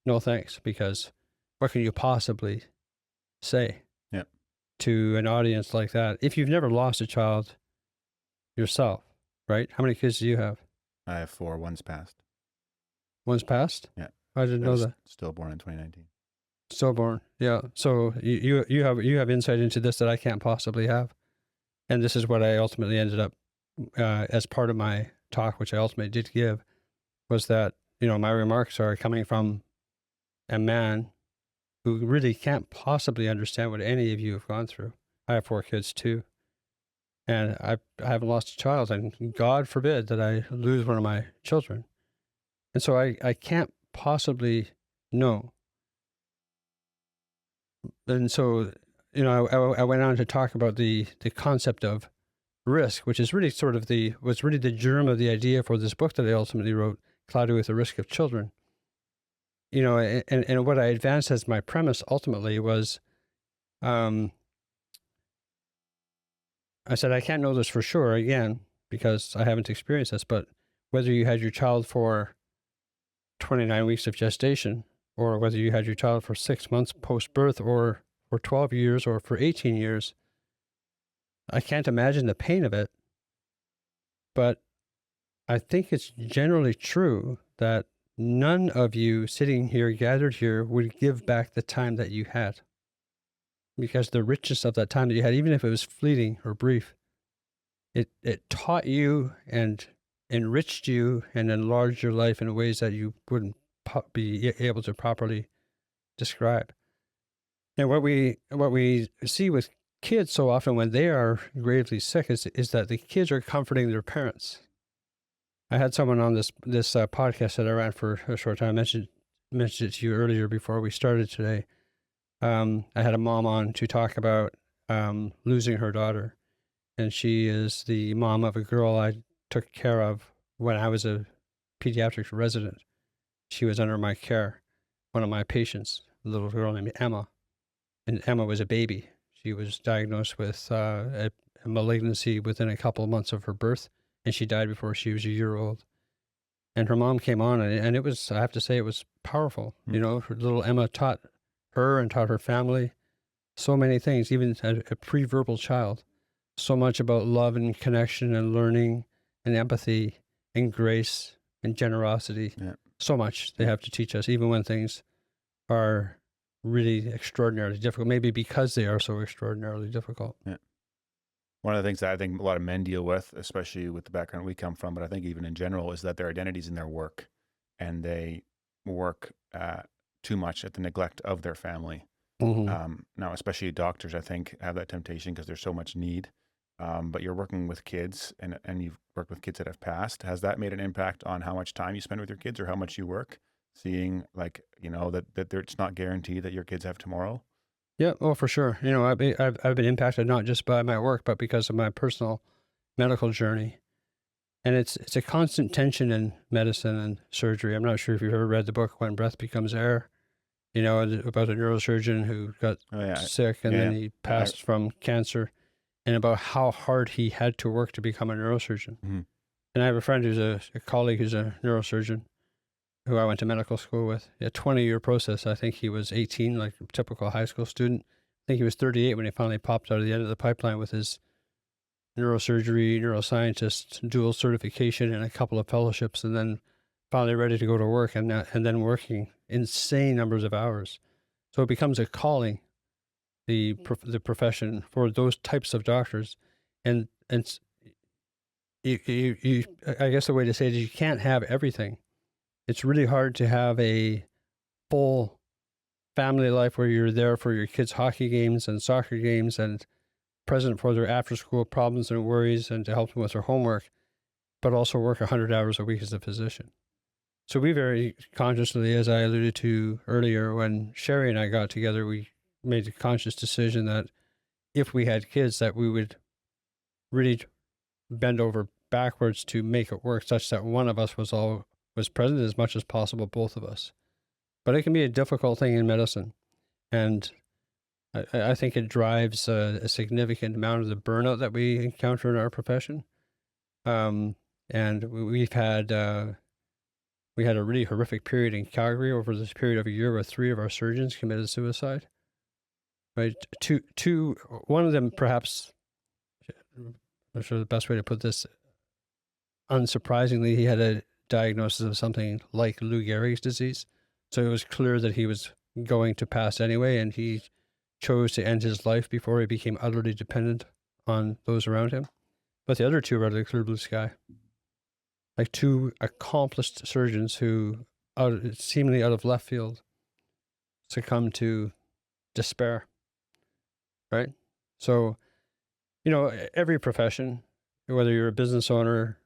no thanks, because what can you possibly say to an audience like that if you've never lost a child yourself, right? How many kids do you have? I have 4. One's passed. One's passed? Yeah. I didn't know that. Stillborn in 2019. Stillborn, yeah. So you have insight into this that I can't possibly have. And this is what I ultimately ended up, as part of my talk, which I ultimately did give, was that, my remarks are coming from a man who really can't possibly understand what any of you have gone through. I have 4 kids too. And I haven't lost a child, and God forbid that I lose one of my children. And so I can't possibly know. And so, I went on to talk about the concept of risk, which is really was really the germ of the idea for this book that I ultimately wrote, Cloudy with the Risk of Children. And what I advanced as my premise ultimately was, I said, I can't know this for sure, again, because I haven't experienced this, but whether you had your child for 29 weeks of gestation, or whether you had your child for 6 months post-birth, or for 12 years, or for 18 years, I can't imagine the pain of it. But I think it's generally true that none of you sitting here, gathered here, would give back the time that you had. Because the richness of that time that you had, even if it was fleeting or brief, it taught you and enriched you and enlarged your life in ways that you wouldn't be able to properly describe. And what we see with kids so often when they are gravely sick is that the kids are comforting their parents. I had someone on this podcast that I ran for a short time. I mentioned it to you earlier before we started today. I had a mom on to talk about losing her daughter, and she is the mom of a girl I took care of when I was a pediatrics resident. She was under my care, one of my patients, a little girl named Emma, and Emma was a baby. She was diagnosed with a malignancy within a couple of months of her birth, and she died before she was a year old. And her mom came on, and it was, I have to say, it was powerful. Her little Emma taught her and taught her family so many things, even a pre-verbal child, so much about love and connection and learning and empathy and grace and generosity. Yeah. So much they have to teach us, even when things are really extraordinarily difficult, maybe because they are so extraordinarily difficult. Yeah. One of the things that I think a lot of men deal with, especially with the background we come from, but I think even in general, is that their identity's in their work, and they work too much at the neglect of their family. Mm-hmm. Now, especially doctors, I think, have that temptation because there's so much need. But you're working with kids, and you've worked with kids that have passed. Has that made an impact on how much time you spend with your kids or how much you work? Seeing, that it's not guaranteed that your kids have tomorrow? Yeah, for sure. I've been impacted not just by my work, but because of my personal medical journey. And it's a constant tension in medicine and surgery. I'm not sure if you've ever read the book When Breath Becomes Air, about a neurosurgeon who got sick and then he passed from cancer, and about how hard he had to work to become a neurosurgeon. Mm-hmm. And I have a friend who's a colleague who's a neurosurgeon who I went to medical school with. A 20-year process. I think he was 18, like a typical high school student. I think he was 38 when he finally popped out of the end of the pipeline with his neurosurgery, neuroscientist, dual certification, and a couple of fellowships, and then finally ready to go to work, and then working insane numbers of hours. So it becomes a calling, the profession for those types of doctors, and you I guess the way to say it is you can't have everything. It's really hard to have a full family life where you're there for your kids' hockey games and soccer games and present for their after-school problems and worries and to help them with their homework, but also work 100 hours a week as a physician. So we very consciously, as I alluded to earlier, when Sherry and I got together, we made a conscious decision that if we had kids, that we would really bend over backwards to make it work, such that one of us was present as much as possible, both of us. But it can be a difficult thing in medicine, and I think it drives a significant amount of the burnout that we encounter in our profession. And we had a really horrific period in Calgary over this period of a year where 3 of our surgeons committed suicide. Right, one of them, perhaps, I'm not sure the best way to put this, unsurprisingly, he had a diagnosis of something like Lou Gehrig's disease. So it was clear that he was going to pass anyway, and he chose to end his life before he became utterly dependent on those around him. But the other 2 were the clear blue sky. Like 2 accomplished surgeons who, seemingly out of left field, succumbed to despair. Right? So, every profession, whether you're a business owner,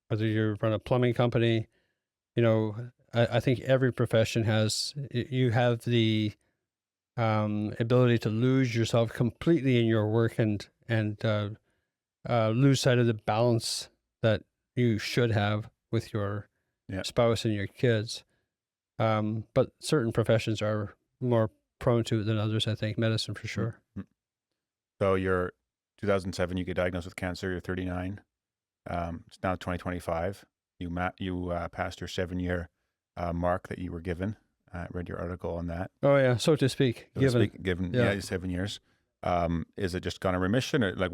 whether you run a plumbing company, I think every profession you have the ability to lose yourself completely in your work and lose sight of the balance that you should have with your spouse and your kids. But certain professions are more prone to it than others, I think. Medicine for sure. Mm-hmm. So you're 2007, you get diagnosed with cancer, you're 39. It's now 2025. You passed your 7-year mark that you were given. I read your article on that. Oh yeah, so to speak. Given 7 years. Is it just gone in remission, or like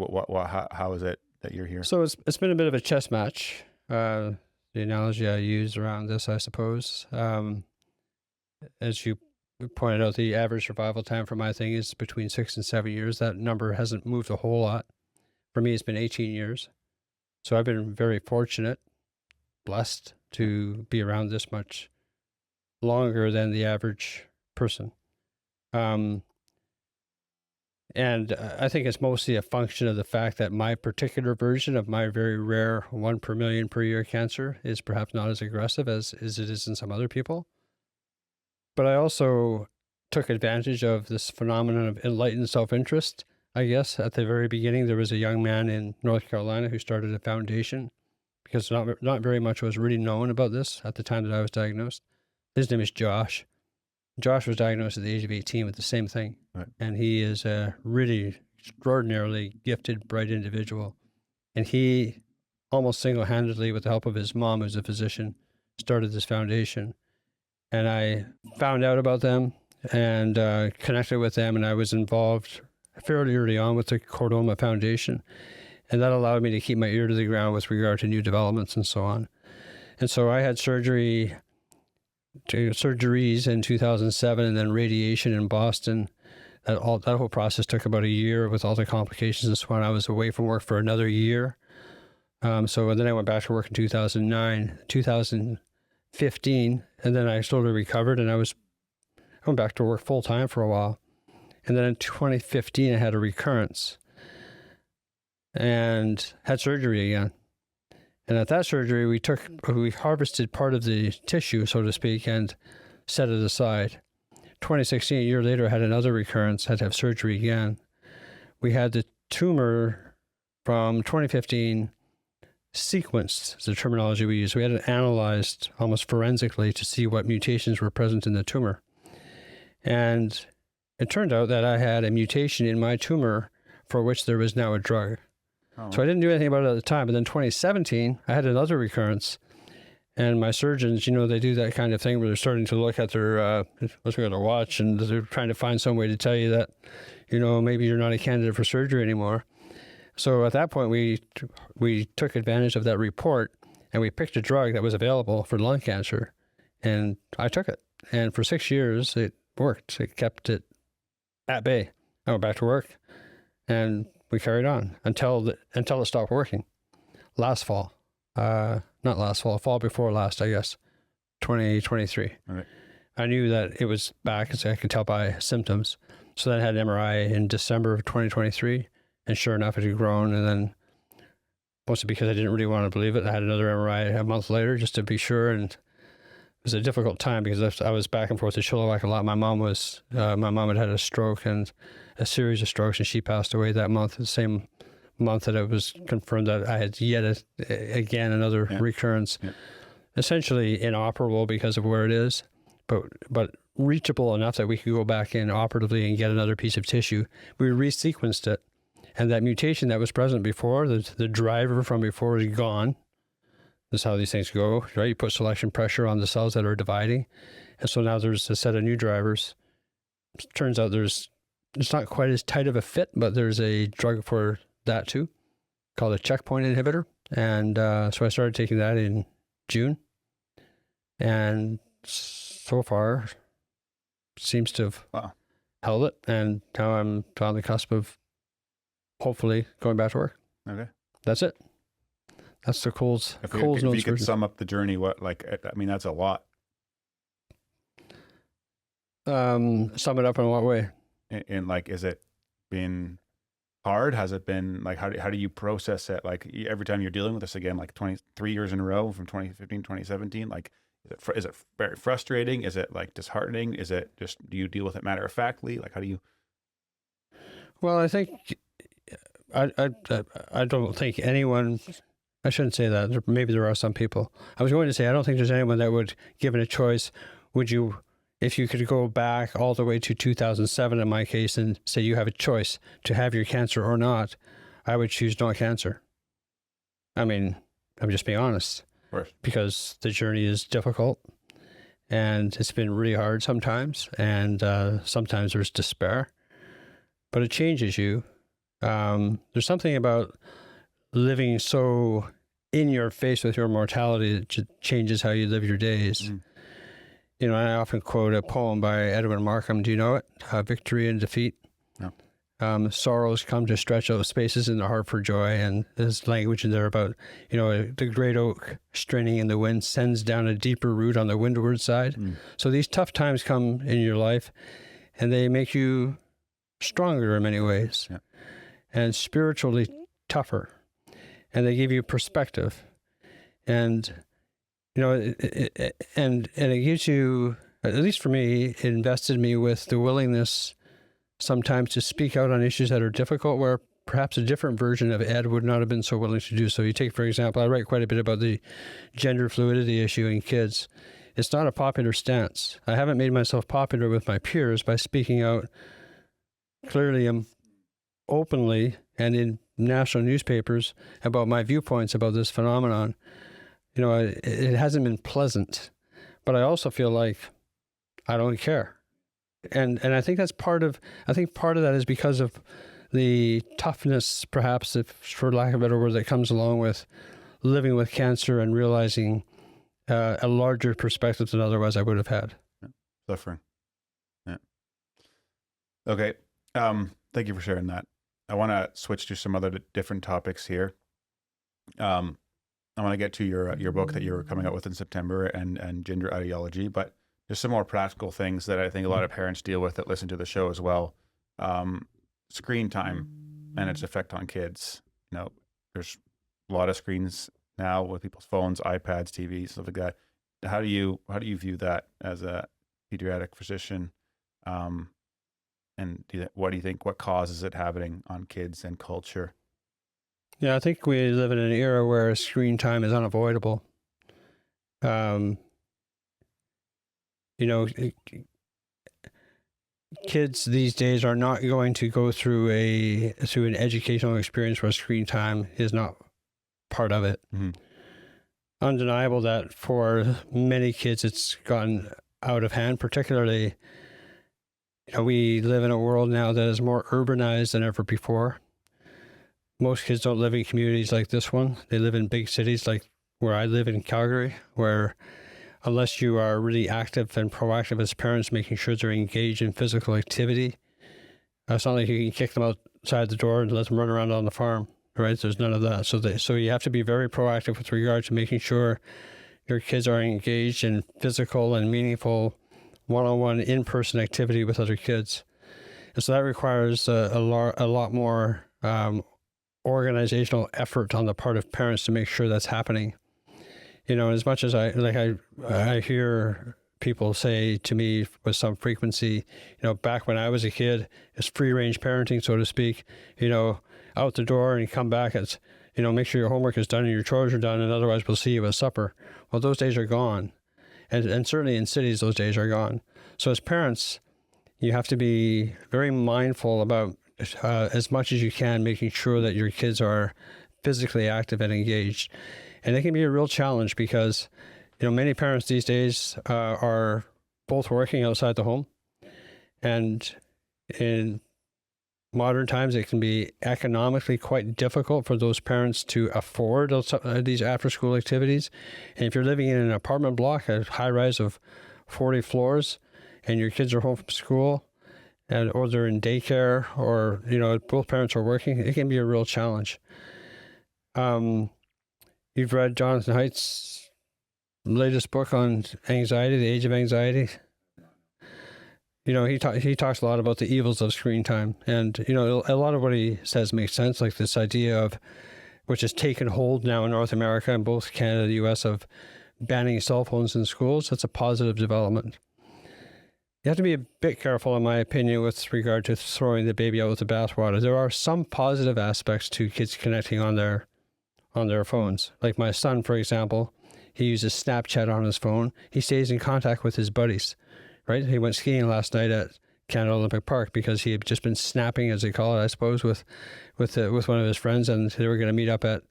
how is it that you're here? So it's been a bit of a chess match. The analogy I use around this, I suppose, as you pointed out, the average survival time for my thing is between 6 and 7 years. That number hasn't moved a whole lot. For me, it's been 18 years. So I've been very fortunate, blessed to be around this much longer than the average person. And I think it's mostly a function of the fact that my particular version of my very rare 1 per million per year cancer is perhaps not as aggressive as it is in some other people. But I also took advantage of this phenomenon of enlightened self-interest. I guess at the very beginning, there was a young man in North Carolina who started a foundation because not very much was really known about this at the time that I was diagnosed. His name is Josh. Josh was diagnosed at the age of 18 with the same thing. Right. And he is a really extraordinarily gifted, bright individual. And he almost single-handedly, with the help of his mom, who's a physician, started this foundation. And I found out about them and connected with them, and I was involved fairly early on with the Chordoma Foundation. And that allowed me to keep my ear to the ground with regard to new developments and so on. And so I had surgeries in 2007 and then radiation in Boston. That whole process took about a year with all the complications and so on. I was away from work for another year. So then I went back to work in 2009, 2015, and then I slowly recovered and I went back to work full time for a while. And then in 2015, I had a recurrence and had surgery again. And at that surgery, we harvested part of the tissue, so to speak, and set it aside. 2016, a year later, I had another recurrence, had to have surgery again. We had the tumor from 2015 sequenced, is the terminology we use. We had it analyzed almost forensically to see what mutations were present in the tumor. And it turned out that I had a mutation in my tumor for which there was now a drug. Oh. So I didn't do anything about it at the time. But then 2017, I had another recurrence. And my surgeons, they do that kind of thing where they're starting to look at their watch, and they're trying to find some way to tell you that, maybe you're not a candidate for surgery anymore. So at that point, we took advantage of that report, and we picked a drug that was available for lung cancer, and I took it. And for 6 years, it worked. It kept it at bay. I went back to work, and we carried on until it stopped working. Fall before last, I guess, 2023. Right. I knew that it was back, as I could tell by symptoms. So then I had an MRI in December of 2023, and sure enough, it had grown. And then, mostly because I didn't really want to believe it, I had another MRI a month later just to be sure. And it was a difficult time because I was back and forth to Chilliwack a lot. My mom had a stroke, and a series of strokes, and she passed away that month, the same month that it was confirmed that I had yet again another recurrence. Yeah. Essentially inoperable because of where it is, but reachable enough that we could go back in operatively and get another piece of tissue. We resequenced it, and that mutation that was present before, the driver from before, is gone. That's how these things go, right? You put selection pressure on the cells that are dividing, and so now there's a set of new drivers. It turns out it's not quite as tight of a fit, but there's a drug for that too, called a checkpoint inhibitor. And so I started taking that in June, and so far seems to have held it. And now I'm on the cusp of hopefully going back to work. Okay. That's it. That's the Coles If notes you could version. sum up the journey, that's a lot. Sum it up in what way? In is it been hard? Has it been how do you process it? Every time you're dealing with this again, 23 years in a row from 2015, 2017, is it very frustrating? Is it disheartening? Is it just, do you deal with it matter of factly? How do you? Well, I think I don't think anyone, I shouldn't say that. Maybe there are some people. I was going to say, I don't think there's anyone that would, given a choice, if you could go back all the way to 2007 in my case and say you have a choice to have your cancer or not, I would choose no cancer. I mean, I'm just being honest. Of course. Because the journey is difficult, and it's been really hard sometimes, and sometimes there's despair, but it changes you. There's something about living so in your face with your mortality that changes how you live your days. Mm. I often quote a poem by Edwin Markham. Do you know it? Victory and Defeat. No. Sorrows come to stretch out spaces in the heart for joy. And there's language in there about, the great oak straining in the wind sends down a deeper root on the windward side. Mm. So these tough times come in your life, and they make you stronger in many ways, and spiritually tougher. And they give you perspective. And and it gives you, at least for me, it invested me with the willingness sometimes to speak out on issues that are difficult, where perhaps a different version of Ed would not have been so willing to do so. You take, for example, I write quite a bit about the gender fluidity issue in kids. It's not a popular stance. I haven't made myself popular with my peers by speaking out clearly and openly and in national newspapers about my viewpoints about this phenomenon. It hasn't been pleasant, but I also feel like I don't care. And I think that's part of that is because of the toughness, perhaps, if, for lack of a better word, that comes along with living with cancer and realizing a larger perspective than otherwise I would have had. Suffering. Yeah. Okay. Thank you for sharing that. I want to switch to some other different topics here. I want to get to your book that you're coming out with in September and gender ideology, but there's some more practical things that I think a lot of parents deal with that listen to the show as well. Screen time and its effect on kids. There's a lot of screens now with people's phones, iPads, TVs, stuff like that. How do you view that as a pediatric physician? And what do you think? What causes it happening on kids and culture? Yeah, I think we live in an era where screen time is unavoidable. Um, you know, kids these days are not going to go through an educational experience where screen time is not part of it. Mm-hmm. Undeniable that for many kids it's gotten out of hand, particularly, we live in a world now that is more urbanized than ever before. Most kids don't live in communities like this one. They live in big cities like where I live in Calgary, where unless you are really active and proactive as parents, making sure they're engaged in physical activity, it's not like you can kick them outside the door and let them run around on the farm, right? There's none of that. So you have to be very proactive with regard to making sure your kids are engaged in physical and meaningful one-on-one in-person activity with other kids. And so that requires a lot more organizational effort on the part of parents to make sure that's happening. As much as I hear people say to me with some frequency, back when I was a kid, it's free range parenting, so to speak, out the door and you come back, it's, make sure your homework is done and your chores are done, and otherwise we'll see you at supper. Well, those days are gone. And certainly in cities, those days are gone. So as parents, you have to be very mindful about as much as you can, making sure that your kids are physically active and engaged. And it can be a real challenge because, many parents these days are both working outside the home. And in modern times, it can be economically quite difficult for those parents to afford these after-school activities. And if you're living in an apartment block, a high-rise of 40 floors, and your kids are home from school, or they're in daycare, or, both parents are working, it can be a real challenge. You've read Jonathan Haidt's latest book on anxiety, The Age of Anxiety. He talks a lot about the evils of screen time. And, a lot of what he says makes sense, like this idea of, which has taken hold now in North America and both Canada and the U.S., of banning cell phones in schools. That's a positive development. You have to be a bit careful, in my opinion, with regard to throwing the baby out with the bathwater. There are some positive aspects to kids connecting on their phones. Like my son, for example, he uses Snapchat on his phone. He stays in contact with his buddies. Right? He went skiing last night at Canada Olympic Park because he had just been snapping, as they call it, I suppose, with one of his friends, and they were going to meet up at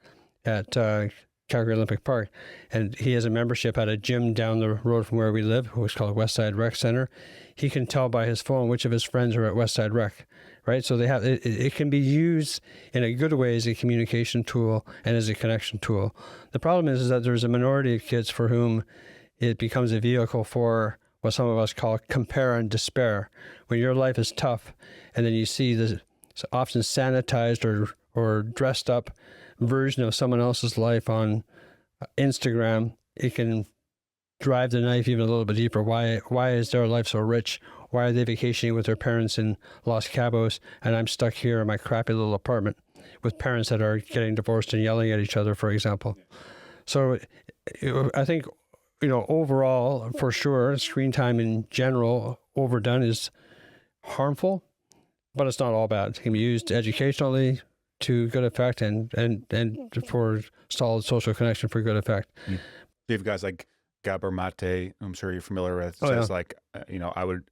Calgary Olympic Park. And he has a membership at a gym down the road from where we live, which is called Westside Rec Center. He can tell by his phone which of his friends are at Westside Rec, right? So they have it can be used in a good way as a communication tool and as a connection tool. The problem is that there's a minority of kids for whom it becomes a vehicle for what some of us call compare and despair. When your life is tough and then you see this often sanitized or dressed up version of someone else's life on Instagram, it can drive the knife even a little bit deeper. Why is their life so rich? Why are they vacationing with their parents in Los Cabos and I'm stuck here in my crappy little apartment with parents that are getting divorced and yelling at each other, for example? So I think, overall, for sure, screen time in general, overdone, is harmful, but it's not all bad. It can be used educationally to good effect and for solid social connection for good effect. You have guys like Gabor Mate, I'm sure you're familiar with, says I would,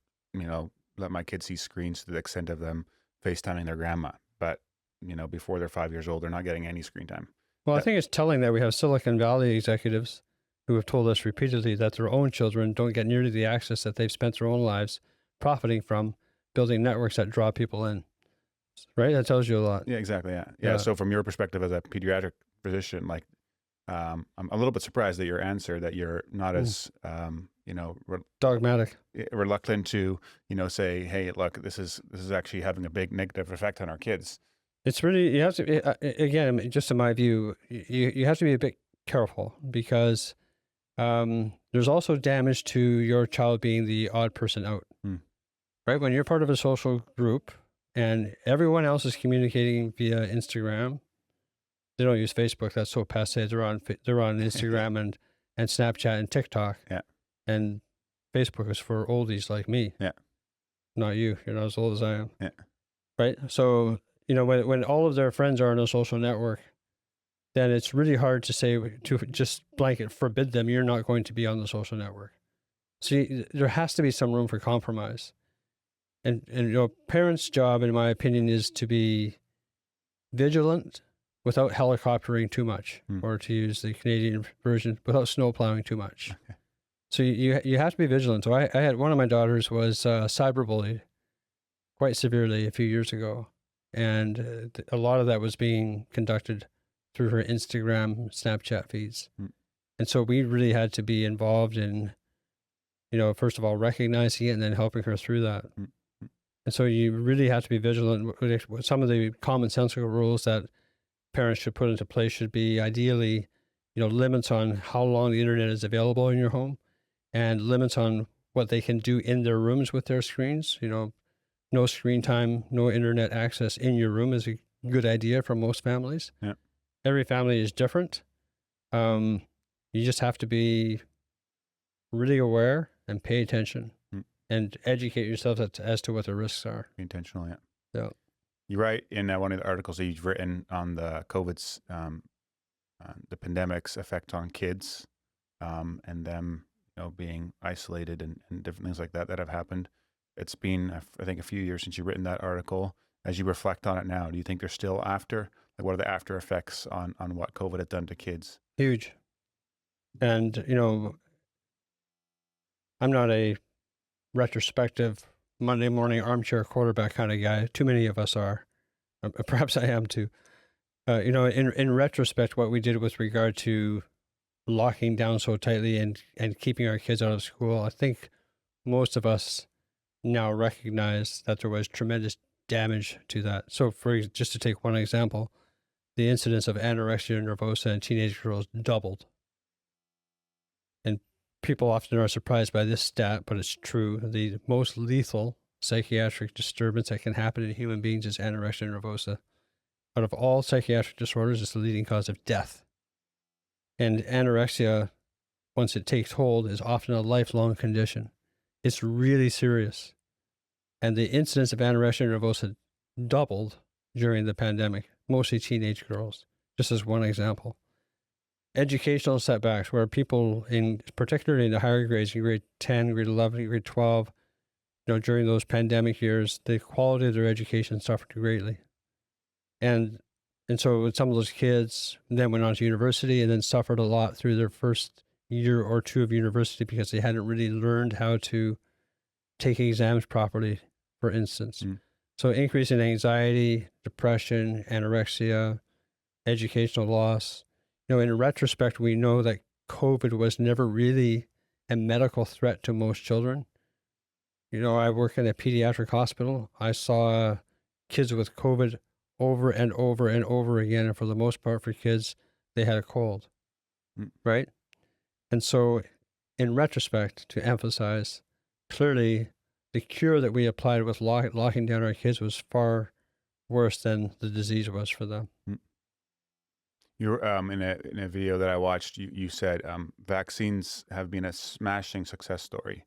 let my kids see screens to the extent of them FaceTiming their grandma. But, before they're 5 years old, they're not getting any screen time. Well, I think it's telling that we have Silicon Valley executives who have told us repeatedly that their own children don't get nearly the access that they've spent their own lives profiting from building networks that draw people in. Right? That tells you a lot. Yeah, exactly. Yeah. So from your perspective as a pediatric physician, I'm a little bit surprised at your answer that you're not as, dogmatic, reluctant to, say, hey, look, this is actually having a big negative effect on our kids. It's really, you have to, again, just in my view, you have to be a bit careful because there's also damage to your child being the odd person out. Right? When you're part of a social group and everyone else is communicating via Instagram, they don't use Facebook. That's so passé. They're on Instagram and Snapchat and TikTok. Yeah. And Facebook is for oldies like me. Yeah. Not you. You're not as old as I am. Yeah. Right? So, when all of their friends are on a social network, then it's really hard to say, to just blanket forbid them, you're not going to be on the social network. So there has to be some room for compromise. And parents' job, in my opinion, is to be vigilant without helicoptering too much, or to use the Canadian version, without snow plowing too much. Okay. So you have to be vigilant. So I had, one of my daughters was cyberbullied quite severely a few years ago. And a lot of that was being conducted through her Instagram, Snapchat feeds. And so we really had to be involved in, first of all, recognizing it and then helping her through that. And so you really have to be vigilant. Some of the commonsensical rules that parents should put into place should be ideally, limits on how long the internet is available in your home, and limits on what they can do in their rooms with their screens. No screen time, no internet access in your room is a good idea for most families. Yeah. Every family is different. You just have to be really aware and pay attention. And educate yourself as to what the risks are. Be intentional, yeah. Yeah. You write in one of the articles that you've written on the COVID's, the pandemic's effect on kids, and them, being isolated and different things like that have happened. It's been, I think, a few years since you've written that article. As you reflect on it now, do you think there's still after? Like, what are the after effects on what COVID had done to kids? Huge. And, I'm not a retrospective Monday morning armchair quarterback kind of guy. Too many of us are. Perhaps I am too. In retrospect, what we did with regard to locking down so tightly and keeping our kids out of school, I think most of us now recognize that there was tremendous damage to that. So just to take one example, the incidence of anorexia nervosa in teenage girls doubled. And people often are surprised by this stat, but it's true. The most lethal psychiatric disturbance that can happen in human beings is anorexia nervosa. Out of all psychiatric disorders, it's the leading cause of death. And anorexia, once it takes hold, is often a lifelong condition. It's really serious. And the incidence of anorexia nervosa doubled during the pandemic, mostly teenage girls, just as one example. Educational setbacks, where people, particularly in the higher grades, in grade 10, grade 11, grade 12, during those pandemic years, the quality of their education suffered greatly. And so some of those kids then went on to university and then suffered a lot through their first year or two of university because they hadn't really learned how to take exams properly, for instance. So increase in anxiety, depression, anorexia, educational loss. In retrospect, we know that COVID was never really a medical threat to most children. I work in a pediatric hospital. I saw kids with COVID over and over and over again. And for the most part, for kids, they had a cold, right? And so in retrospect, to emphasize, clearly the cure that we applied with locking down our kids was far worse than the disease was for them. You're in a video that I watched, you said vaccines have been a smashing success story,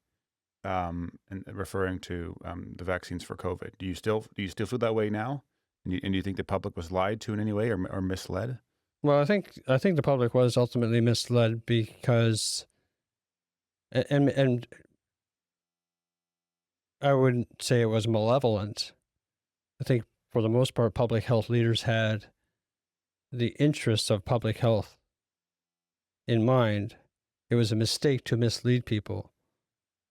and referring to the vaccines for COVID. Do you still feel that way now? And do you think the public was lied to in any way or misled? Well, I think the public was ultimately misled because, and I wouldn't say it was malevolent. I think for the most part, public health leaders had the interests of public health in mind. It was a mistake to mislead people.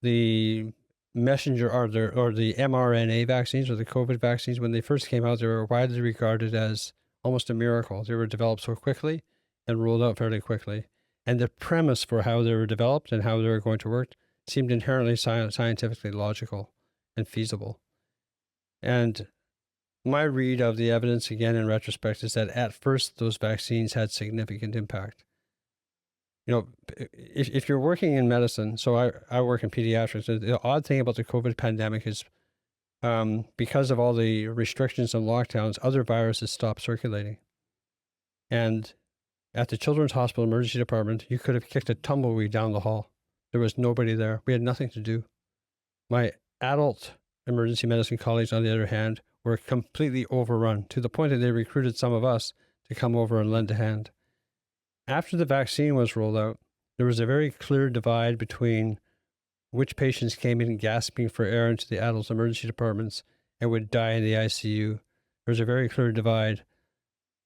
The messenger or the mRNA vaccines or the COVID vaccines, when they first came out, they were widely regarded as almost a miracle. They were developed so quickly and rolled out fairly quickly. And the premise for how they were developed and how they were going to work seemed inherently scientifically logical and feasible. And my read of the evidence, again, in retrospect, is that at first those vaccines had significant impact. If you're working in medicine, so I work in pediatrics, the odd thing about the COVID pandemic is because of all the restrictions and lockdowns, other viruses stopped circulating. And at the Children's Hospital Emergency Department, you could have kicked a tumbleweed down the hall. There was nobody there. We had nothing to do. My adult emergency medicine colleagues, on the other hand, were completely overrun to the point that they recruited some of us to come over and lend a hand. After the vaccine was rolled out, there was a very clear divide between which patients came in gasping for air into the adult emergency departments and would die in the ICU. There was a very clear divide,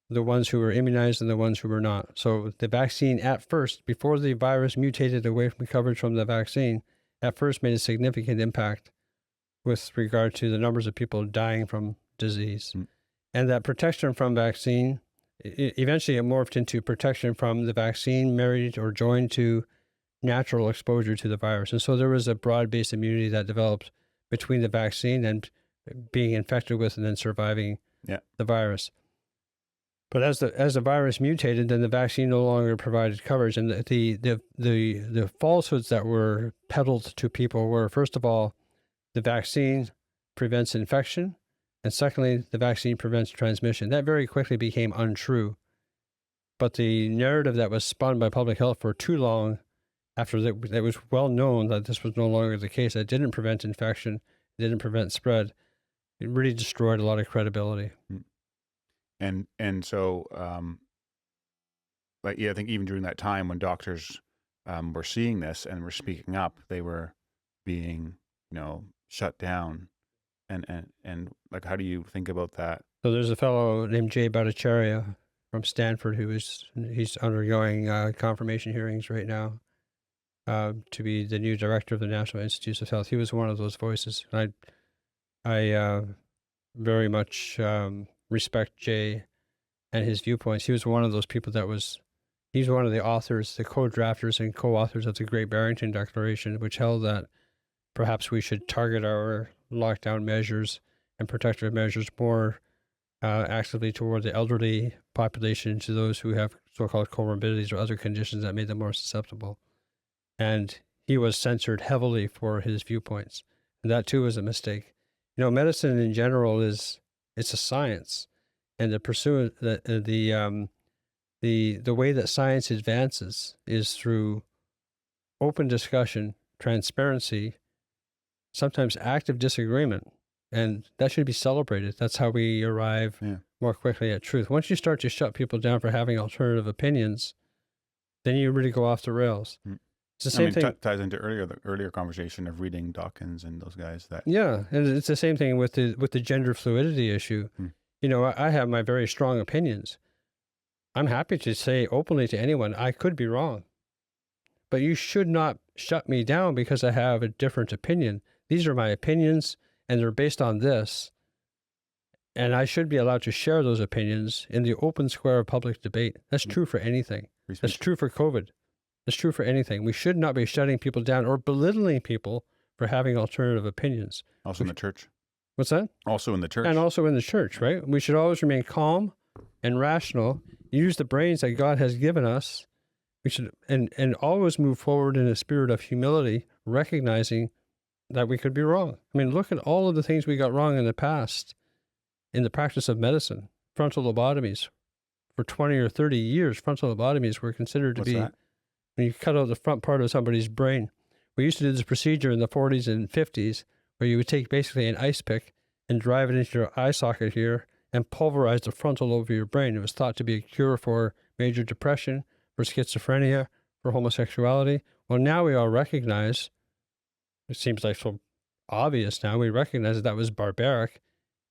the ones who were immunized and the ones who were not. So the vaccine at first, before the virus mutated away from coverage from the vaccine, at first made a significant impact with regard to the numbers of people dying from disease. And that protection from vaccine, eventually it morphed into protection from the vaccine married or joined to natural exposure to the virus. And so there was a broad-based immunity that developed between the vaccine and being infected with and then surviving the virus. But as the virus mutated, then the vaccine no longer provided coverage. And the falsehoods that were peddled to people were, first of all, the vaccine prevents infection. And secondly, the vaccine prevents transmission. That very quickly became untrue. But the narrative that was spun by public health for too long, after it was well known that this was no longer the case, that didn't prevent infection, it didn't prevent spread, it really destroyed a lot of credibility. And so, I think even during that time when doctors were seeing this and were speaking up, they were being, shut down. And like, how do you think about that? So there's a fellow named Jay Bhattacharya from Stanford he's undergoing confirmation hearings right now to be the new director of the National Institutes of Health. He was one of those voices. And I very much respect Jay and his viewpoints. He was one of those people he's one of the authors, the co-drafters and co-authors of the Great Barrington Declaration, which held that perhaps we should target our lockdown measures and protective measures more actively toward the elderly population, to those who have so-called comorbidities or other conditions that made them more susceptible. And he was censored heavily for his viewpoints. And that too was a mistake. Medicine in general it's a science, and the way that science advances is through open discussion, transparency, sometimes active disagreement, and that should be celebrated. That's how we arrive more quickly at truth. Once you start to shut people down for having alternative opinions, then you really go off the rails. It's the same thing. Ties into the earlier conversation of reading Dawkins and those guys. And it's the same thing with the gender fluidity issue. I have my very strong opinions. I'm happy to say openly to anyone, I could be wrong, but you should not shut me down because I have a different opinion. These are my opinions, and they're based on this, and I should be allowed to share those opinions in the open square of public debate. That's true for anything. That's true for COVID. That's true for anything. We should not be shutting people down or belittling people for having alternative opinions. Also in the church. What's that? Also in the church. And also in the church, right? We should always remain calm and rational, use the brains that God has given us. We should and always move forward in a spirit of humility, recognizing that we could be wrong. I mean, look at all of the things we got wrong in the past in the practice of medicine. Frontal lobotomies. For 20 or 30 years, frontal lobotomies were considered to be that? When you cut out the front part of somebody's brain. We used to do this procedure in the 40s and 50s where you would take basically an ice pick and drive it into your eye socket here and pulverize the frontal lobe of your brain. It was thought to be a cure for major depression, for schizophrenia, for homosexuality. Well, now we all recognize, it seems like so obvious now, we recognize that was barbaric,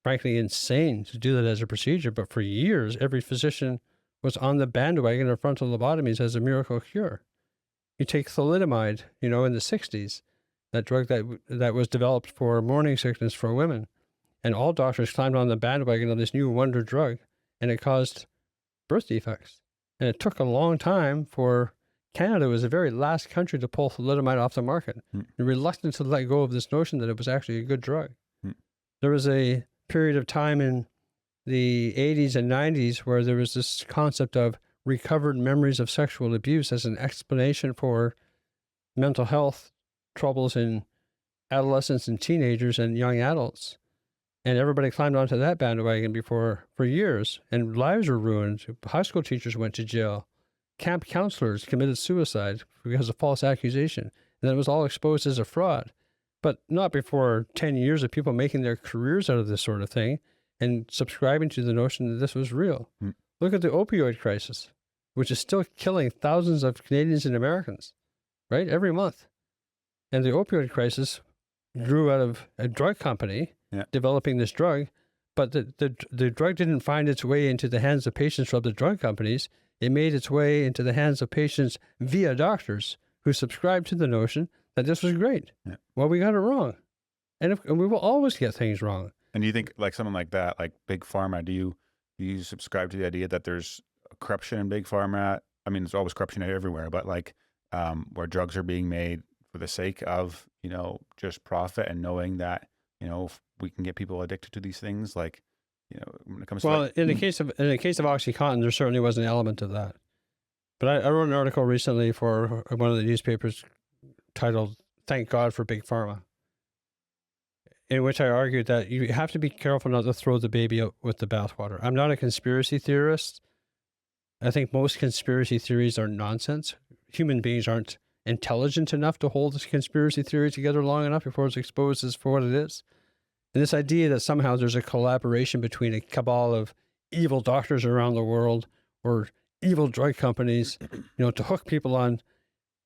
frankly insane to do that as a procedure. But for years, every physician was on the bandwagon of frontal lobotomies as a miracle cure. You take thalidomide, in the 60s, that drug that was developed for morning sickness for women. And all doctors climbed on the bandwagon of this new wonder drug, and it caused birth defects. And it took a long time for Canada was the very last country to pull thalidomide off the market, and reluctant to let go of this notion that it was actually a good drug. There was a period of time in the 80s and 90s where there was this concept of recovered memories of sexual abuse as an explanation for mental health troubles in adolescents and teenagers and young adults. And everybody climbed onto that bandwagon for years, and lives were ruined. High school teachers went to jail. Camp counselors committed suicide because of false accusation. And then it was all exposed as a fraud. But not before 10 years of people making their careers out of this sort of thing and subscribing to the notion that this was real. Look at the opioid crisis, which is still killing thousands of Canadians and Americans, right? Every month. And the opioid crisis grew out of a drug company developing this drug, but the drug didn't find its way into the hands of patients from the drug companies. It made its way into the hands of patients via doctors who subscribed to the notion that this was great. Yeah. Well, we got it wrong. And we will always get things wrong. And do you think like someone like that, like Big Pharma, do you subscribe to the idea that there's corruption in Big Pharma? I mean, there's always corruption everywhere, but like where drugs are being made for the sake of, just profit, and knowing that, if we can get people addicted to these things, like, when it comes to in the case of OxyContin, there certainly was an element of that. But I wrote an article recently for one of the newspapers titled "Thank God for Big Pharma," in which I argued that you have to be careful not to throw the baby out with the bathwater. I'm not a conspiracy theorist. I think most conspiracy theories are nonsense. Human beings aren't intelligent enough to hold this conspiracy theory together long enough before it's exposed as for what it is. And this idea that somehow there's a collaboration between a cabal of evil doctors around the world or evil drug companies, to hook people on,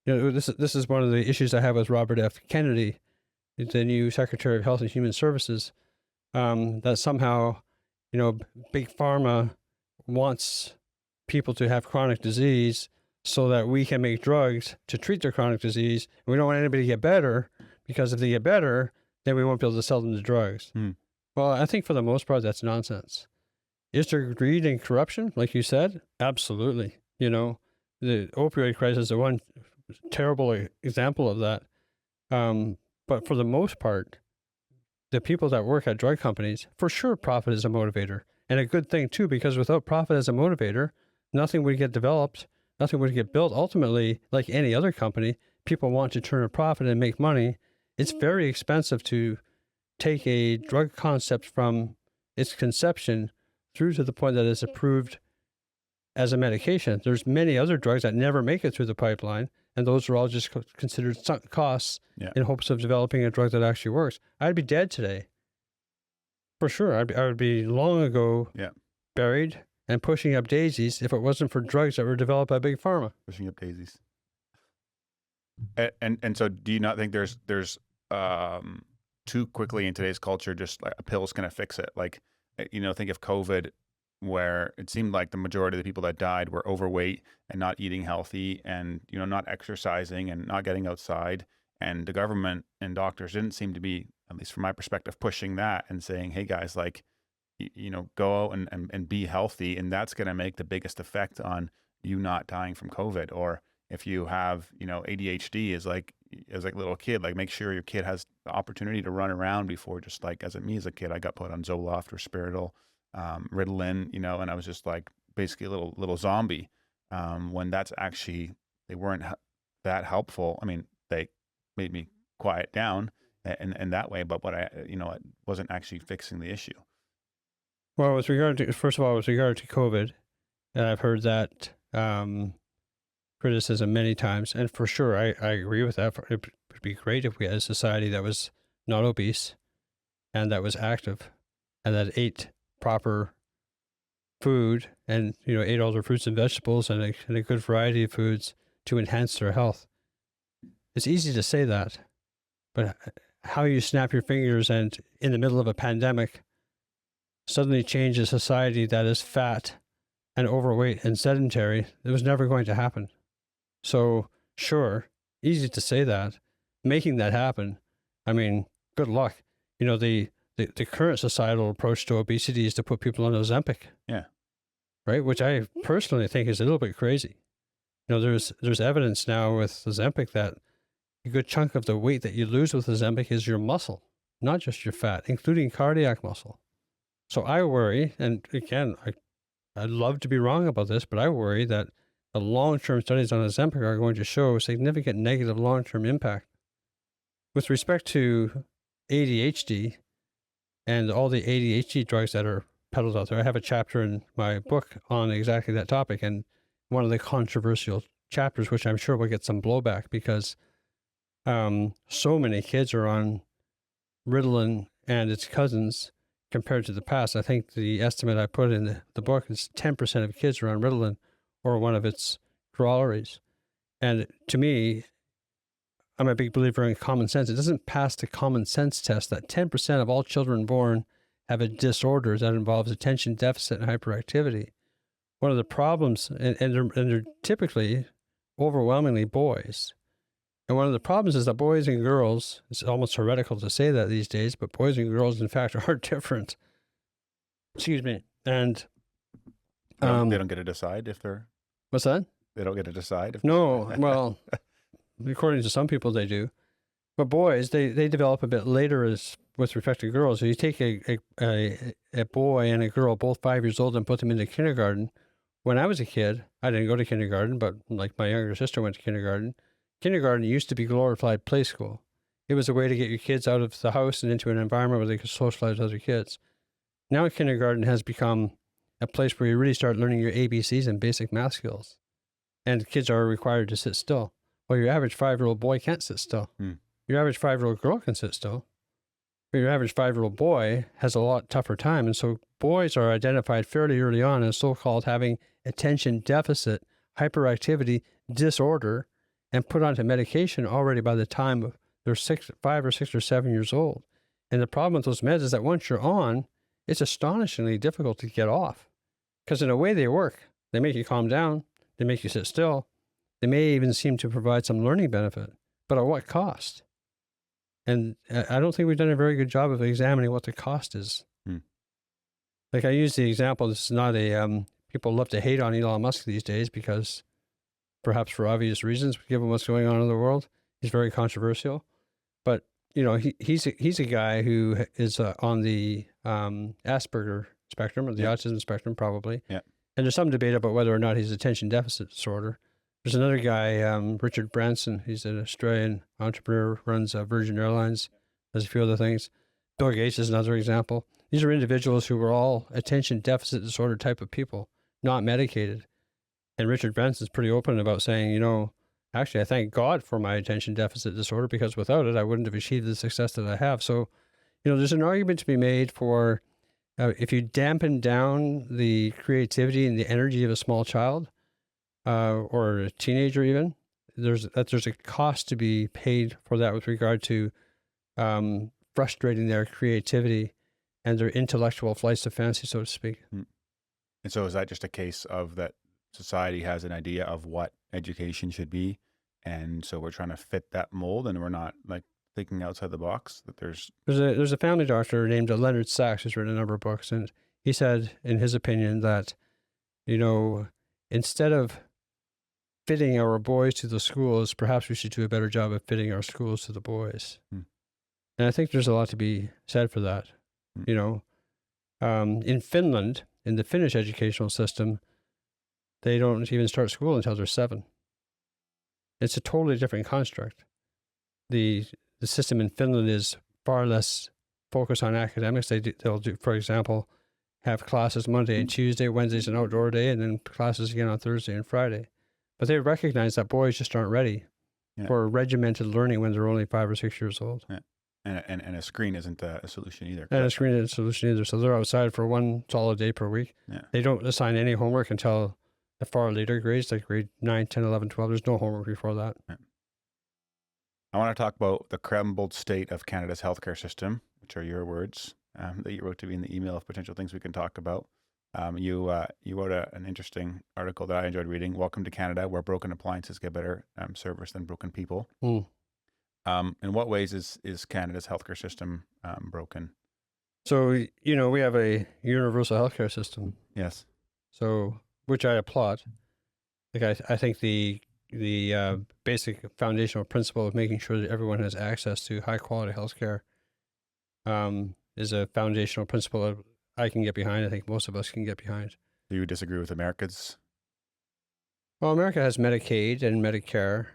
this is one of the issues I have with Robert F. Kennedy, the new Secretary of Health and Human Services, that somehow, Big Pharma wants people to have chronic disease so that we can make drugs to treat their chronic disease. And we don't want anybody to get better, because if they get better, then we won't be able to sell them the drugs. Well, I think for the most part, that's nonsense. Is there greed and corruption, like you said? Absolutely. The opioid crisis is one terrible example of that. But for the most part, the people that work at drug companies, for sure, profit is a motivator. And a good thing, too, because without profit as a motivator, nothing would get developed, nothing would get built. Ultimately, like any other company, people want to turn a profit and make money. It's very expensive to take a drug concept from its conception through to the point that it's approved as a medication. There's many other drugs that never make it through the pipeline, and those are all just considered sunk costs in hopes of developing a drug that actually works. I'd be dead today. For sure. I would be long ago buried and pushing up daisies if it wasn't for drugs that were developed by Big Pharma. Pushing up daisies. And so do you not think there's too quickly in today's culture, just like a pill's going to fix it? Like, think of COVID, where it seemed like the majority of the people that died were overweight and not eating healthy and, not exercising and not getting outside. And the government and doctors didn't seem to be, at least from my perspective, pushing that and saying, hey guys, like, go out and be healthy. And that's going to make the biggest effect on you not dying from COVID. Or if you have, ADHD as like a little kid, like make sure your kid has the opportunity to run around before, just like me as a kid, I got put on Zoloft, Risperdal, Ritalin, and I was just like basically a little zombie. When that's actually, they weren't that helpful. I mean, they made me quiet down in that way, but it wasn't actually fixing the issue. Well, first of all, with regard to COVID, and I've heard that criticism many times, and for sure, I agree with that. It would be great if we had a society that was not obese and that was active and that ate proper food and, ate all their fruits and vegetables and a good variety of foods to enhance their health. It's easy to say that, but how you snap your fingers and in the middle of a pandemic suddenly change a society that is fat and overweight and sedentary, it was never going to happen. So sure, easy to say that. Making that happen, I mean, good luck. The current societal approach to obesity is to put people on Ozempic. Yeah. Right? Which I personally think is a little bit crazy. There's evidence now with Ozempic that a good chunk of the weight that you lose with Ozempic is your muscle, not just your fat, including cardiac muscle. So I worry, and again, I'd love to be wrong about this, but I worry that the long-term studies on Ozempic are going to show significant negative long-term impact. With respect to ADHD and all the ADHD drugs that are peddled out there, I have a chapter in my book on exactly that topic, and one of the controversial chapters, which I'm sure will get some blowback because so many kids are on Ritalin and its cousins compared to the past. I think the estimate I put in the book is 10% of kids are on Ritalin or one of its corollaries. And to me, I'm a big believer in common sense. It doesn't pass the common sense test that 10% of all children born have a disorder that involves attention deficit and hyperactivity. One of the problems, and they're typically overwhelmingly boys. And one of the problems is that boys and girls, it's almost heretical to say that these days, but boys and girls, in fact, are different. Excuse me. And they don't get to decide if they're... What's that? They don't get to decide? No, well, according to some people, they do. But boys, they develop a bit later with respect to girls. So you take a boy and a girl, both 5 years old, and put them into kindergarten. When I was a kid, I didn't go to kindergarten, but like my younger sister went to kindergarten. Kindergarten used to be glorified play school. It was a way to get your kids out of the house and into an environment where they could socialize with other kids. Now kindergarten has become a place where you really start learning your ABCs and basic math skills. And kids are required to sit still. Well, your average 5-year-old boy can't sit still. Your average 5-year-old girl can sit still. But your average 5-year-old boy has a lot tougher time. And so boys are identified fairly early on as so-called having attention deficit, hyperactivity disorder, and put onto medication already by the time they're 5 or 6 or 7 years old. And the problem with those meds is that once you're on, it's astonishingly difficult to get off. Because in a way they work. They make you calm down. They make you sit still. They may even seem to provide some learning benefit. But at what cost? And I don't think we've done a very good job of examining what the cost is. Like I use the example, this is not a, people love to hate on Elon Musk these days because perhaps for obvious reasons, given what's going on in the world, he's very controversial. But, you know, he's a guy who is on the Asperger spectrum or the autism spectrum probably. Yeah. And there's some debate about whether or not he's attention deficit disorder. There's another guy, Richard Branson. He's an Australian entrepreneur, runs Virgin Airlines, does a few other things. Bill Gates is another example. These are individuals who were all attention deficit disorder type of people, not medicated. And Richard Branson's pretty open about saying, you know, actually, I thank God for my attention deficit disorder because without it, I wouldn't have achieved the success that I have. So, you know, there's an argument to be made for if you dampen down the creativity and the energy of a small child, or a teenager even, there's a cost to be paid for that with regard to frustrating their creativity and their intellectual flights of fancy, so to speak. And so is that just a case of that society has an idea of what education should be, and so we're trying to fit that mold and we're not like thinking outside the box? That there's a family doctor named Leonard Sachs who's written a number of books, and he said in his opinion that, you know, instead of fitting our boys to the schools, perhaps we should do a better job of fitting our schools to the boys. And I think there's a lot to be said for that. You know, in Finland, in the Finnish educational system, they don't even start school until they're 7. It's a totally different construct. The system in Finland is far less focused on academics. They'll do, for example, have classes Monday and Tuesday, Wednesday's an outdoor day, and then classes again on Thursday and Friday. But they recognize that boys just aren't ready for regimented learning when they're only 5 or 6 years old. Yeah. And a screen isn't a solution either. And a screen isn't a solution either. So they're outside for 1 solid day per week. Yeah. They don't assign any homework until the far later grades, like grade 9, 10, 11, 12. There's no homework before that. Yeah. I want to talk about the crumbled state of Canada's healthcare system, which are your words that you wrote to me in the email of potential things we can talk about. You wrote an interesting article that I enjoyed reading. Welcome to Canada, where broken appliances get better service than broken people. In what ways is Canada's healthcare system broken? So, you know, we have a universal healthcare system. Yes. So, which I applaud. Like I think the basic foundational principle of making sure that everyone has access to high quality healthcare is a foundational principle that I can get behind. I think most of us can get behind. Do you disagree with America's? Well, America has Medicaid and Medicare.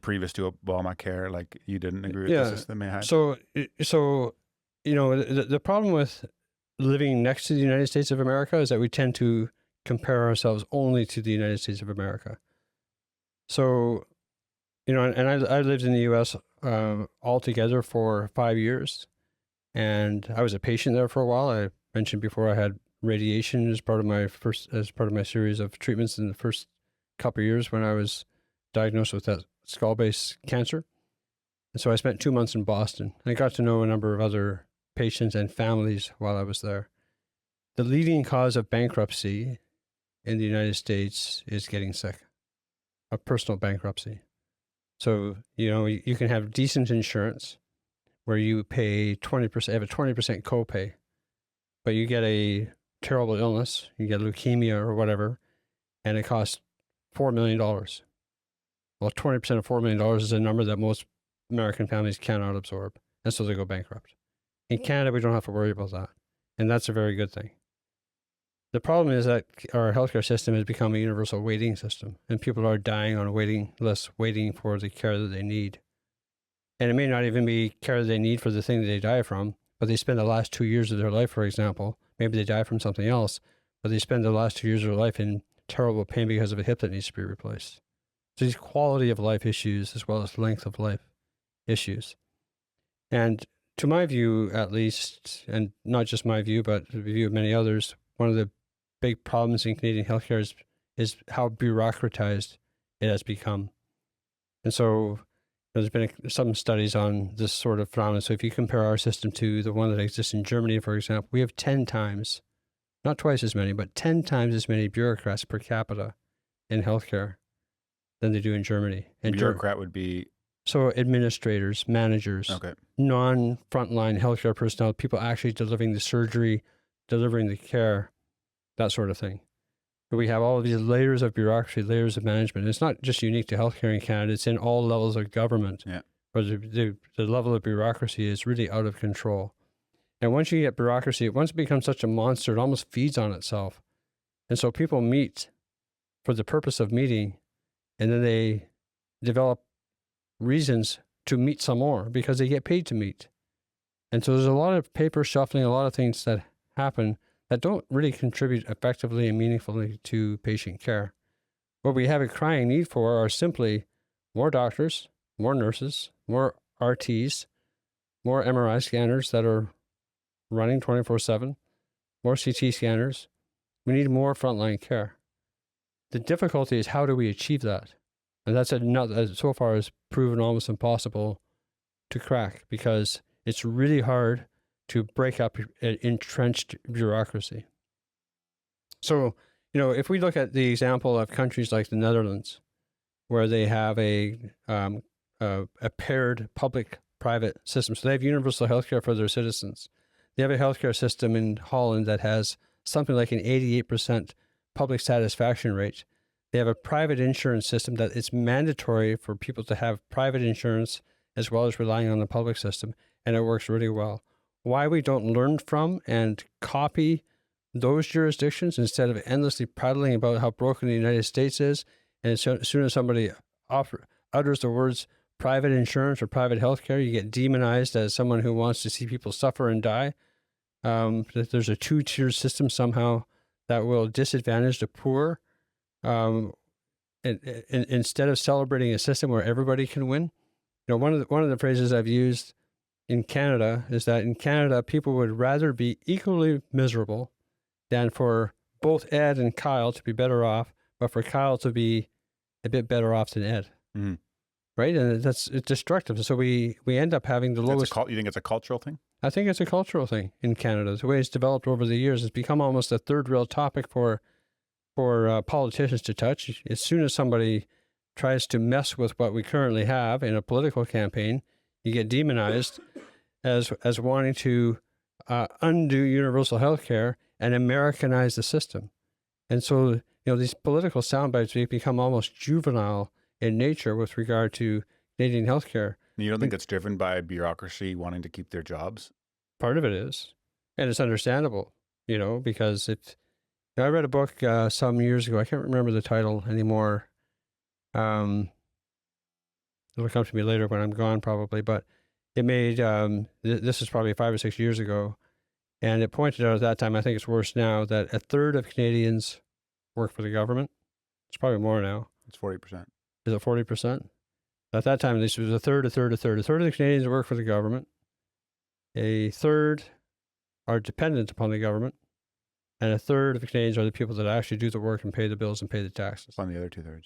Previous to Obamacare, like you didn't agree with the system they had? So, you know, the problem with living next to the United States of America is that we tend to compare ourselves only to the United States of America. So, you know, and I lived in the U.S. Altogether for 5 years, and I was a patient there for a while. I mentioned before I had radiation as part of my series of treatments in the first couple of years when I was diagnosed with that skull-base cancer. And so I spent 2 months in Boston. I got to know a number of other patients and families while I was there. The leading cause of bankruptcy in the United States is getting sick, of personal bankruptcy. So, you can have decent insurance where you pay 20%, have a 20% copay, but you get a terrible illness, you get leukemia or whatever, and it costs $4 million. Well, 20% of $4 million is a number that most American families cannot absorb, and so they go bankrupt. In Canada, we don't have to worry about that, and that's a very good thing. The problem is that our healthcare system has become a universal waiting system, and people are dying on a waiting list, waiting for the care that they need. And it may not even be care that they need for the thing that they die from, but they spend the last 2 years of their life, for example, maybe they die from something else, but they spend the last 2 years of their life in terrible pain because of a hip that needs to be replaced. So these quality of life issues as well as length of life issues. And to my view, at least, and not just my view, but the view of many others, one of the big problems in Canadian healthcare is how bureaucratized it has become. And so there's been some studies on this sort of phenomenon. So if you compare our system to the one that exists in Germany, for example, we have 10 times, not twice as many, but 10 times as many bureaucrats per capita in healthcare than they do in Germany. And bureaucrat would be? So administrators, managers, okay, non-frontline healthcare personnel, people actually delivering the surgery, delivering the care, that sort of thing. But we have all of these layers of bureaucracy, layers of management. It's not just unique to healthcare in Canada. It's in all levels of government. Yeah. Where the level of bureaucracy is really out of control. And once you get bureaucracy, once it becomes such a monster, it almost feeds on itself. And so people meet for the purpose of meeting, and then they develop reasons to meet some more because they get paid to meet. And so there's a lot of paper shuffling, a lot of things that happen that don't really contribute effectively and meaningfully to patient care. What we have a crying need for are simply more doctors, more nurses, more RTs, more MRI scanners that are running 24/7, more CT scanners. We need more frontline care. The difficulty is how do we achieve that? And that's so far is proven almost impossible to crack because it's really hard to break up entrenched bureaucracy. So, if we look at the example of countries like the Netherlands, where they have a paired public-private system, so they have universal healthcare for their citizens. They have a healthcare system in Holland that has something like an 88% public satisfaction rate. They have a private insurance system that it's mandatory for people to have private insurance as well as relying on the public system, and it works really well. Why we don't learn from and copy those jurisdictions instead of endlessly prattling about how broken the United States is, and as soon as somebody utters the words private insurance or private healthcare, you get demonized as someone who wants to see people suffer and die. There's a two-tier system somehow that will disadvantage the poor. Instead of celebrating a system where everybody can win, one of the phrases I've used in Canada is that in Canada, people would rather be equally miserable than for both Ed and Kyle to be better off, but for Kyle to be a bit better off than Ed. Mm-hmm. Right? And it's destructive. So we end up having the lowest... You think it's a cultural thing? I think it's a cultural thing in Canada. The way it's developed over the years, it's become almost a third rail topic for politicians to touch. As soon as somebody tries to mess with what we currently have in a political campaign, you get demonized as wanting to undo universal health care and Americanize the system. And so, these political sound bites become almost juvenile in nature with regard to Canadian healthcare. You don't think it's driven by bureaucracy wanting to keep their jobs? Part of it is. And it's understandable, because I read a book some years ago. I can't remember the title anymore. It'll come to me later when I'm gone probably, but it made, this is probably 5 or 6 years ago, and it pointed out at that time, I think it's worse now, that a third of Canadians work for the government. It's probably more now. It's 40%. Is it 40%? At that time, this was a third. A third of the Canadians work for the government. A third are dependent upon the government. and a third of the Canadians are the people that actually do the work and pay the bills and pay the taxes. On the other 2/3.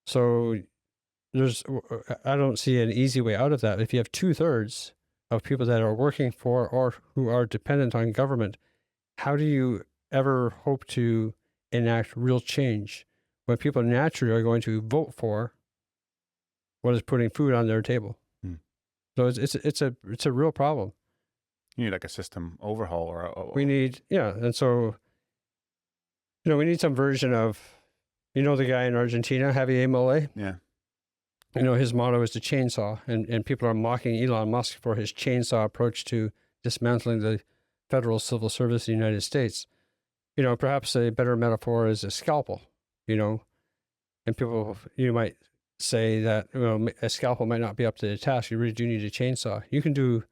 So I don't see an easy way out of that. If you have 2/3 of people that are working for or who are dependent on government, how do you ever hope to enact real change when people naturally are going to vote for what is putting food on their table? So it's a real problem. You need like a system overhaul or We need, and so, we need some version of, the guy in Argentina, Javier Milei. Yeah. His motto is the chainsaw, and people are mocking Elon Musk for his chainsaw approach to dismantling the federal civil service in the United States. Perhaps a better metaphor is a scalpel, and people, you might say that, a scalpel might not be up to the task. You really do need a chainsaw. You can do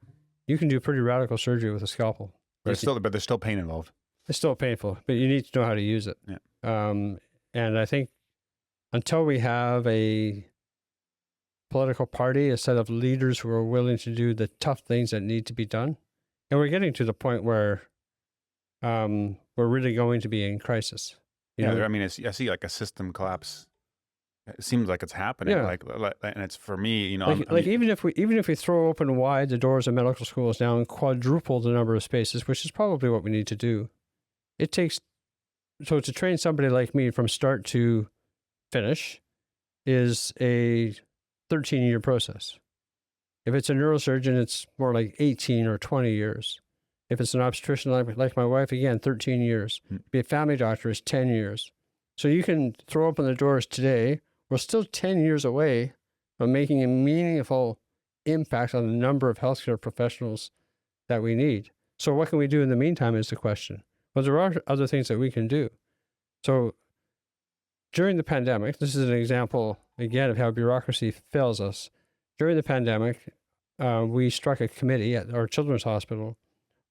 pretty radical surgery with a scalpel. But there's still pain involved. It's still painful, but you need to know how to use it. Yeah. And I think until we have a political party, a set of leaders who are willing to do the tough things that need to be done, and we're getting to the point where we're really going to be in crisis. I see like a system collapse. It seems like it's happening. Yeah. And it's for me, even if we throw open wide the doors of medical schools now and quadruple the number of spaces, which is probably what we need to do, it takes. So to train somebody like me from start to finish is a 13-year process. If it's a neurosurgeon, it's more like 18 or 20 years. If it's an obstetrician like my wife, again, 13 years. Be a family doctor is 10 years. So you can throw open the doors today. We're still 10 years away from making a meaningful impact on the number of healthcare professionals that we need. So what can we do in the meantime is the question. Well, there are other things that we can do. So during the pandemic, this is an example, again, of how bureaucracy fails us. During the pandemic, we struck a committee at our children's hospital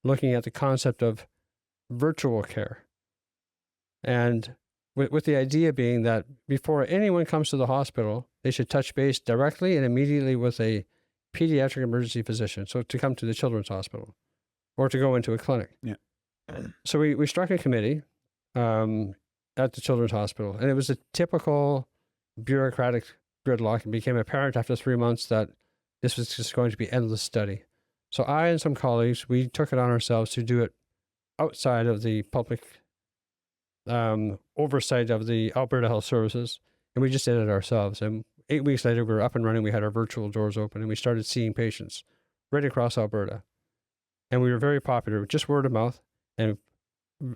looking at the concept of virtual care. And with the idea being that before anyone comes to the hospital, they should touch base directly and immediately with a pediatric emergency physician. So to come to the children's hospital or to go into a clinic. Yeah. So we struck a committee at the children's hospital, and it was a typical bureaucratic gridlock. It became apparent after 3 months that this was just going to be endless study. So I and some colleagues, we took it on ourselves to do it outside of the public oversight of the Alberta Health Services, and we just did it ourselves. And 8 weeks later, we were up and running. We had our virtual doors open, and we started seeing patients right across Alberta. And we were very popular, just word of mouth. And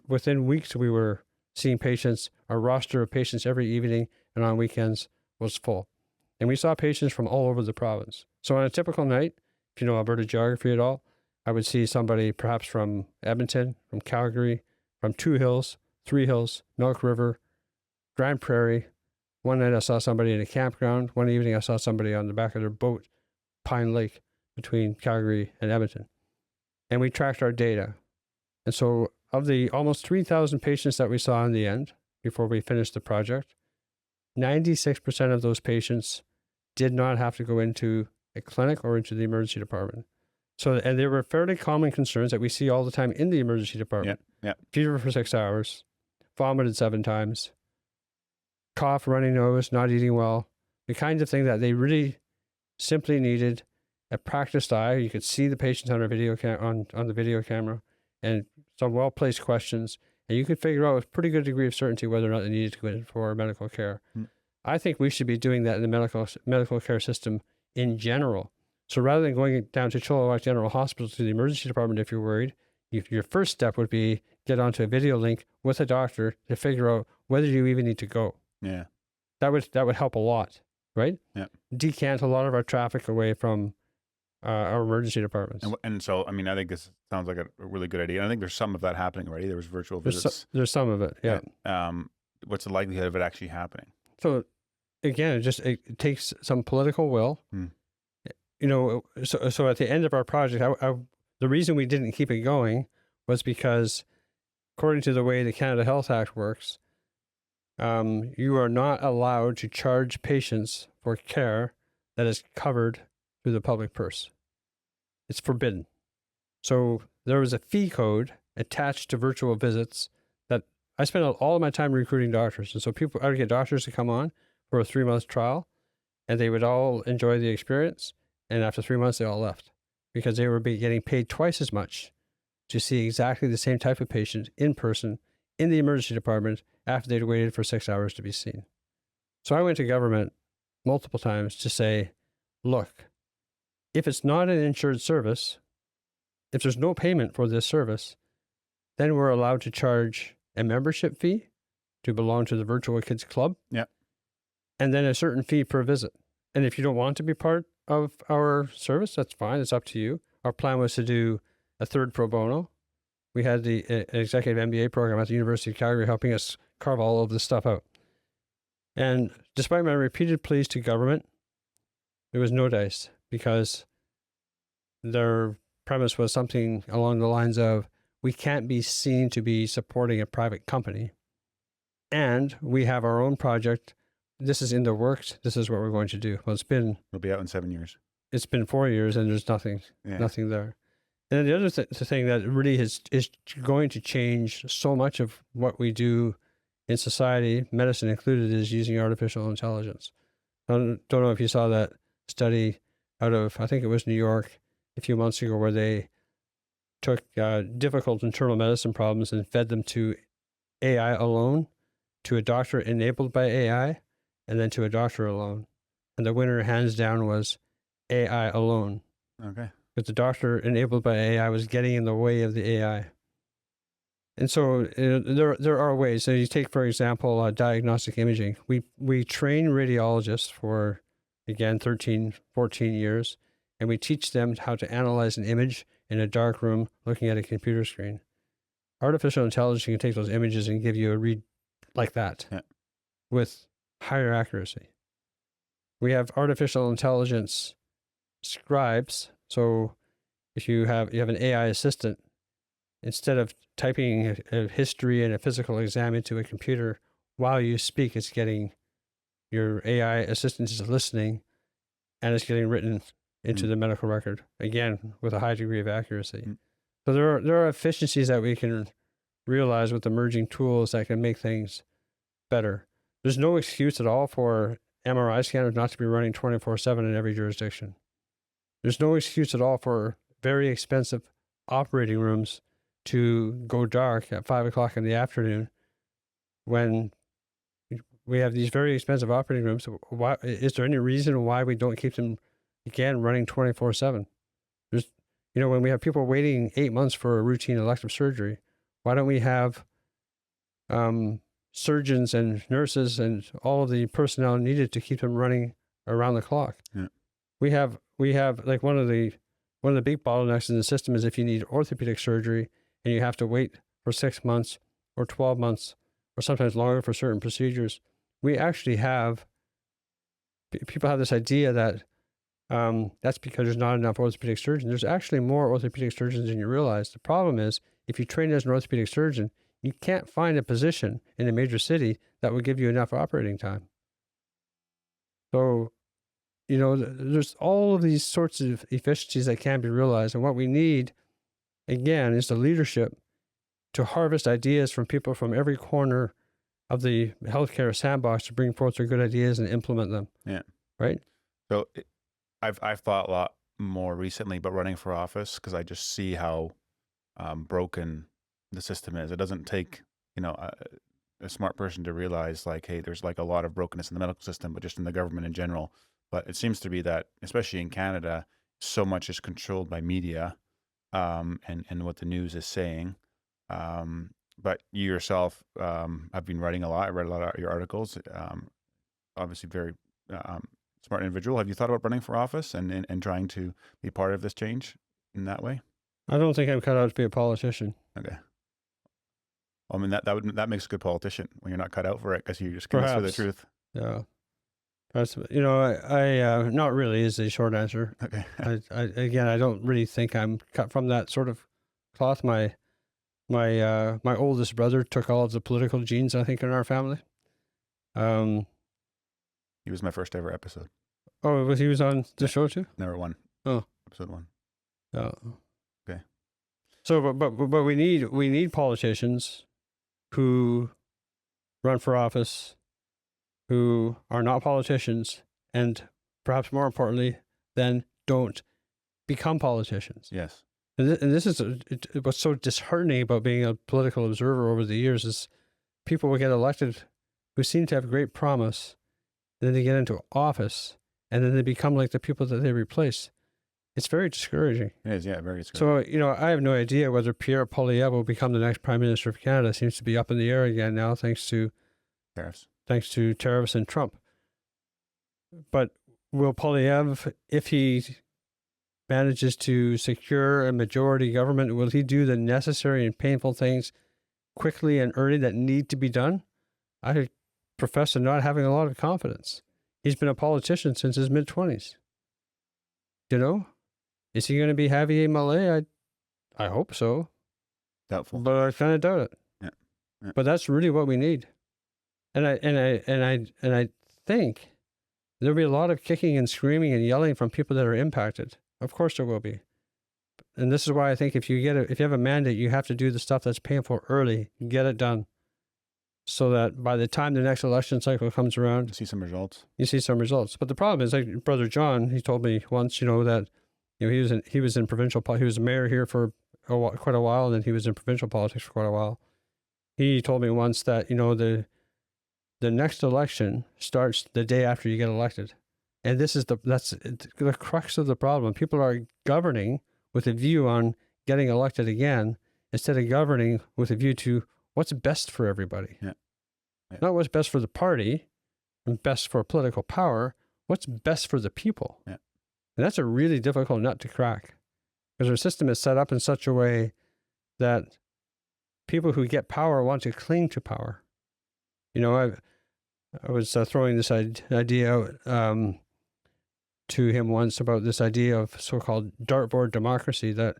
within weeks, we were seeing patients. Our roster of patients every evening and on weekends was full. And we saw patients from all over the province. So on a typical night, if you know Alberta geography at all, I would see somebody perhaps from Edmonton, from Calgary, from Two Hills, Three Hills, Milk River, Grand Prairie. One night I saw somebody in a campground. One evening I saw somebody on the back of their boat, Pine Lake, between Calgary and Edmonton. And we tracked our data. And so of the almost 3,000 patients that we saw in the end, before we finished the project, 96% of those patients did not have to go into a clinic or into the emergency department. So, and there were fairly common concerns that we see all the time in the emergency department. Yeah. Fever for 6 hours, vomited 7 times, cough, runny nose, not eating well, the kind of thing that they really simply needed a practiced eye. You could see the patients on our video on the video camera, and some well-placed questions, and you could figure out with pretty good degree of certainty whether or not they needed to go in for medical care. I think we should be doing that in the medical care system in general. So rather than going down to Chilliwack General Hospital to the emergency department if you're worried, your first step would be get onto a video link with a doctor to figure out whether you even need to go. Yeah. That would help a lot, right? Yeah. Decant a lot of our traffic away from our emergency departments. And so, I mean, I think this sounds like a really good idea. And I think there's some of that happening already. There was virtual visits. There's some of it, yeah. What's the likelihood of it actually happening? So, again, it takes some political will. You know, so at the end of our project, the reason we didn't keep it going was because, according to the way the Canada Health Act works, you are not allowed to charge patients for care that is covered through the public purse. It's forbidden. So there was a fee code attached to virtual visits I spent all of my time recruiting doctors. And so I would get doctors to come on for a 3-month trial, and they would all enjoy the experience. And after 3 months, they all left because they were getting paid twice as much to see exactly the same type of patient in person in the emergency department after they'd waited for 6 hours to be seen. So I went to government multiple times to say, look, if it's not an insured service, if there's no payment for this service, then we're allowed to charge a membership fee to belong to the Virtual Kids Club. Yeah. And then a certain fee per visit. And if you don't want to be part of our service, that's fine. It's up to you. Our plan was to do a third pro bono. We had the executive MBA program at the University of Calgary helping us carve all of this stuff out. And despite my repeated pleas to government, there was no dice because their premise was something along the lines of, we can't be seen to be supporting a private company. And we have our own project. This is in the works. This is what we're going to do. Well, it'll be out in 7 years. It's been 4 years and there's nothing there. And then the other thing that really is going to change so much of what we do in society, medicine included, is using artificial intelligence. I don't know if you saw that study out of, I think it was New York a few months ago, where they took difficult internal medicine problems and fed them to AI alone, to a doctor enabled by AI, and then to a doctor alone. And the winner, hands down, was AI alone. Okay. Because the doctor enabled by AI was getting in the way of the AI. And so there are ways. So you take, for example, diagnostic imaging. We train radiologists for, again, 13, 14 years, and we teach them how to analyze an image in a dark room looking at a computer screen. Artificial intelligence can take those images and give you a read like that with higher accuracy. We have artificial intelligence scribes. So if you have an AI assistant, instead of typing a history and a physical exam into a computer while you speak, it's getting, your AI assistant is listening and it's getting written into the medical record, again, with a high degree of accuracy. So there are efficiencies that we can realize with emerging tools that can make things better. There's no excuse at all for MRI scanners not to be running 24/7 in every jurisdiction. There's no excuse at all for very expensive operating rooms to go dark at 5 o'clock in the afternoon when we have these very expensive operating rooms. Why, is there any reason why we don't keep them, again, running 24/7? There's, when we have people waiting 8 months for a routine elective surgery, why don't we have surgeons and nurses and all of the personnel needed to keep them running around the clock? Yeah. We have like one of the big bottlenecks in the system is if you need orthopedic surgery and you have to wait for 6 months or 12 months or sometimes longer for certain procedures. We actually have, people have this idea that that's because there's not enough orthopedic surgeons. There's actually more orthopedic surgeons than you realize. The problem is, if you train as an orthopedic surgeon, you can't find a position in a major city that will give you enough operating time. So, there's all of these sorts of efficiencies that can be realized. And what we need, again, is the leadership to harvest ideas from people from every corner of the healthcare sandbox to bring forth their good ideas and implement them. Yeah. Right? So I've thought a lot more recently about running for office because I just see how broken the system is. It doesn't take, a smart person to realize, like, hey, there's like a lot of brokenness in the medical system, but just in the government in general. But it seems to be that, especially in Canada, so much is controlled by media and what the news is saying. But you yourself have been writing a lot. I read a lot of your articles. Obviously, very smart individual. Have you thought about running for office and trying to be part of this change in that way? I don't think I'm cut out to be a politician. Okay. I mean, that makes a good politician when you're not cut out for it because you just can say the truth. Yeah. That's, I not really is the short answer. Okay. I don't really think I'm cut from that sort of cloth. My oldest brother took all of the political genes, I think, in our family. He was my first ever episode. Oh, he was on the show too? Number 1. Oh. Episode 1. Yeah. Okay. So, but we need politicians who run for office, who are not politicians, and perhaps more importantly, then don't become politicians. Yes. And this is what's so disheartening about being a political observer over the years is people will get elected who seem to have great promise, and then they get into office, and then they become like the people that they replace. It's very discouraging. It is, yeah, very discouraging. So, I have no idea whether Pierre Poilievre will become the next Prime Minister of Canada. It seems to be up in the air again now, thanks to tariffs and Trump. But will Poilievre, if he manages to secure a majority government, will he do the necessary and painful things quickly and early that need to be done? I profess to not having a lot of confidence. He's been a politician since his mid-20s. Is he going to be Javier Milei? I hope so. Doubtful. But I kind of doubt it. Yeah. But that's really what we need. And I think there'll be a lot of kicking and screaming and yelling from people that are impacted. Of course there will be. And this is why I think if you have a mandate, you have to do the stuff that's painful early, get it done. So that by the time the next election cycle comes around, you see some results. But the problem is, like Brother John, he told me once, that he was in provincial. He was a mayor here for quite a while, and then he was in provincial politics for quite a while. He told me once that the next election starts the day after you get elected, and that's the crux of the problem. People are governing with a view on getting elected again, instead of governing with a view to what's best for everybody. Yeah. Not what's best for the party and best for political power, what's best for the people. Yeah. And that's a really difficult nut to crack, because our system is set up in such a way that people who get power want to cling to power. I was throwing this idea out to him once about this idea of so-called dartboard democracy, that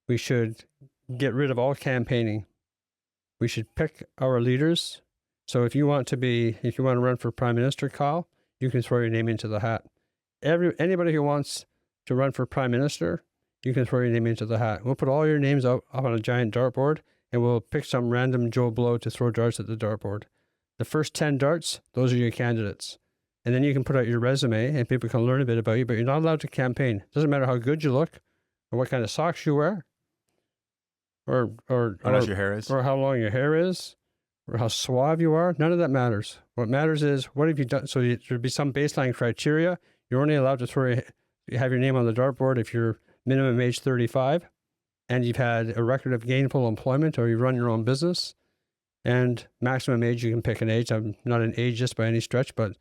we should get rid of all campaigning. We should pick our leaders. So if you want to run for Prime Minister, Kyle, you can throw your name into the hat. Anybody who wants to run for Prime Minister, you can throw your name into the hat. We'll put all your names up on a giant dartboard, and we'll pick some random Joe Blow to throw darts at the dartboard. The first 10 darts, those are your candidates. And then you can put out your resume, and people can learn a bit about you, but you're not allowed to campaign. It doesn't matter how good you look, or what kind of socks you wear, or how nice your hair is, or how long your hair is, or how suave you are. None of that matters. What matters is, what have you done? So there'd be some baseline criteria. You're only allowed to have your name on the dartboard if you're minimum age 35, and you've had a record of gainful employment, or you run your own business. And maximum age, you can pick an age. I'm not an ageist by any stretch, but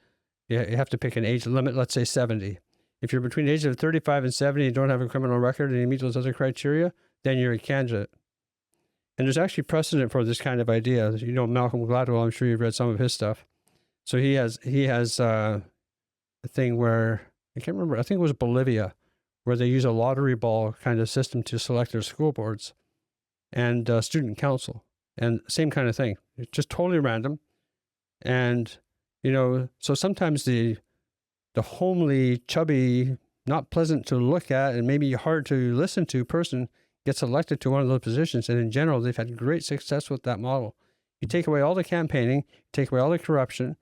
you have to pick an age limit, let's say 70. If you're between the ages of 35 and 70 and don't have a criminal record and you meet those other criteria, then you're a candidate. And there's actually precedent for this kind of idea. Malcolm Gladwell, I'm sure you've read some of his stuff. So he has a thing where, I can't remember, I think it was Bolivia, where they use a lottery ball kind of system to select their school boards and student council. And same kind of thing. It's just totally random. And, so sometimes the homely, chubby, not pleasant to look at and maybe hard to listen to person gets elected to one of those positions. And in general, they've had great success with that model. You take away all the campaigning, take away all the corruption,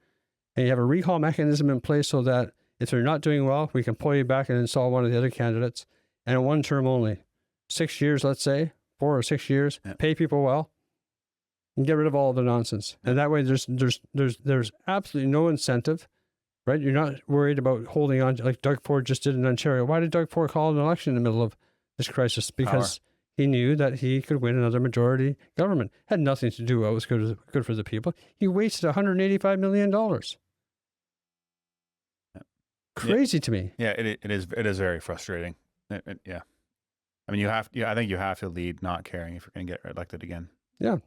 and you have a recall mechanism in place so that if they're not doing well, we can pull you back and install one of the other candidates. And in one term only. 6 years, let's say, 4 or 6 years, pay people well, and get rid of all of the nonsense. And that way there's absolutely no incentive, right? You're not worried about holding on, like Doug Ford just did in Ontario. Why did Doug Ford call an election in the middle of this crisis? Because he knew that he could win another majority government. Had nothing to do with what was good for the people. He wasted $185 million. Crazy to me. Yeah, it is very frustrating. Yeah. I mean, I think you have to lead not caring if you're going to get elected again. Yeah.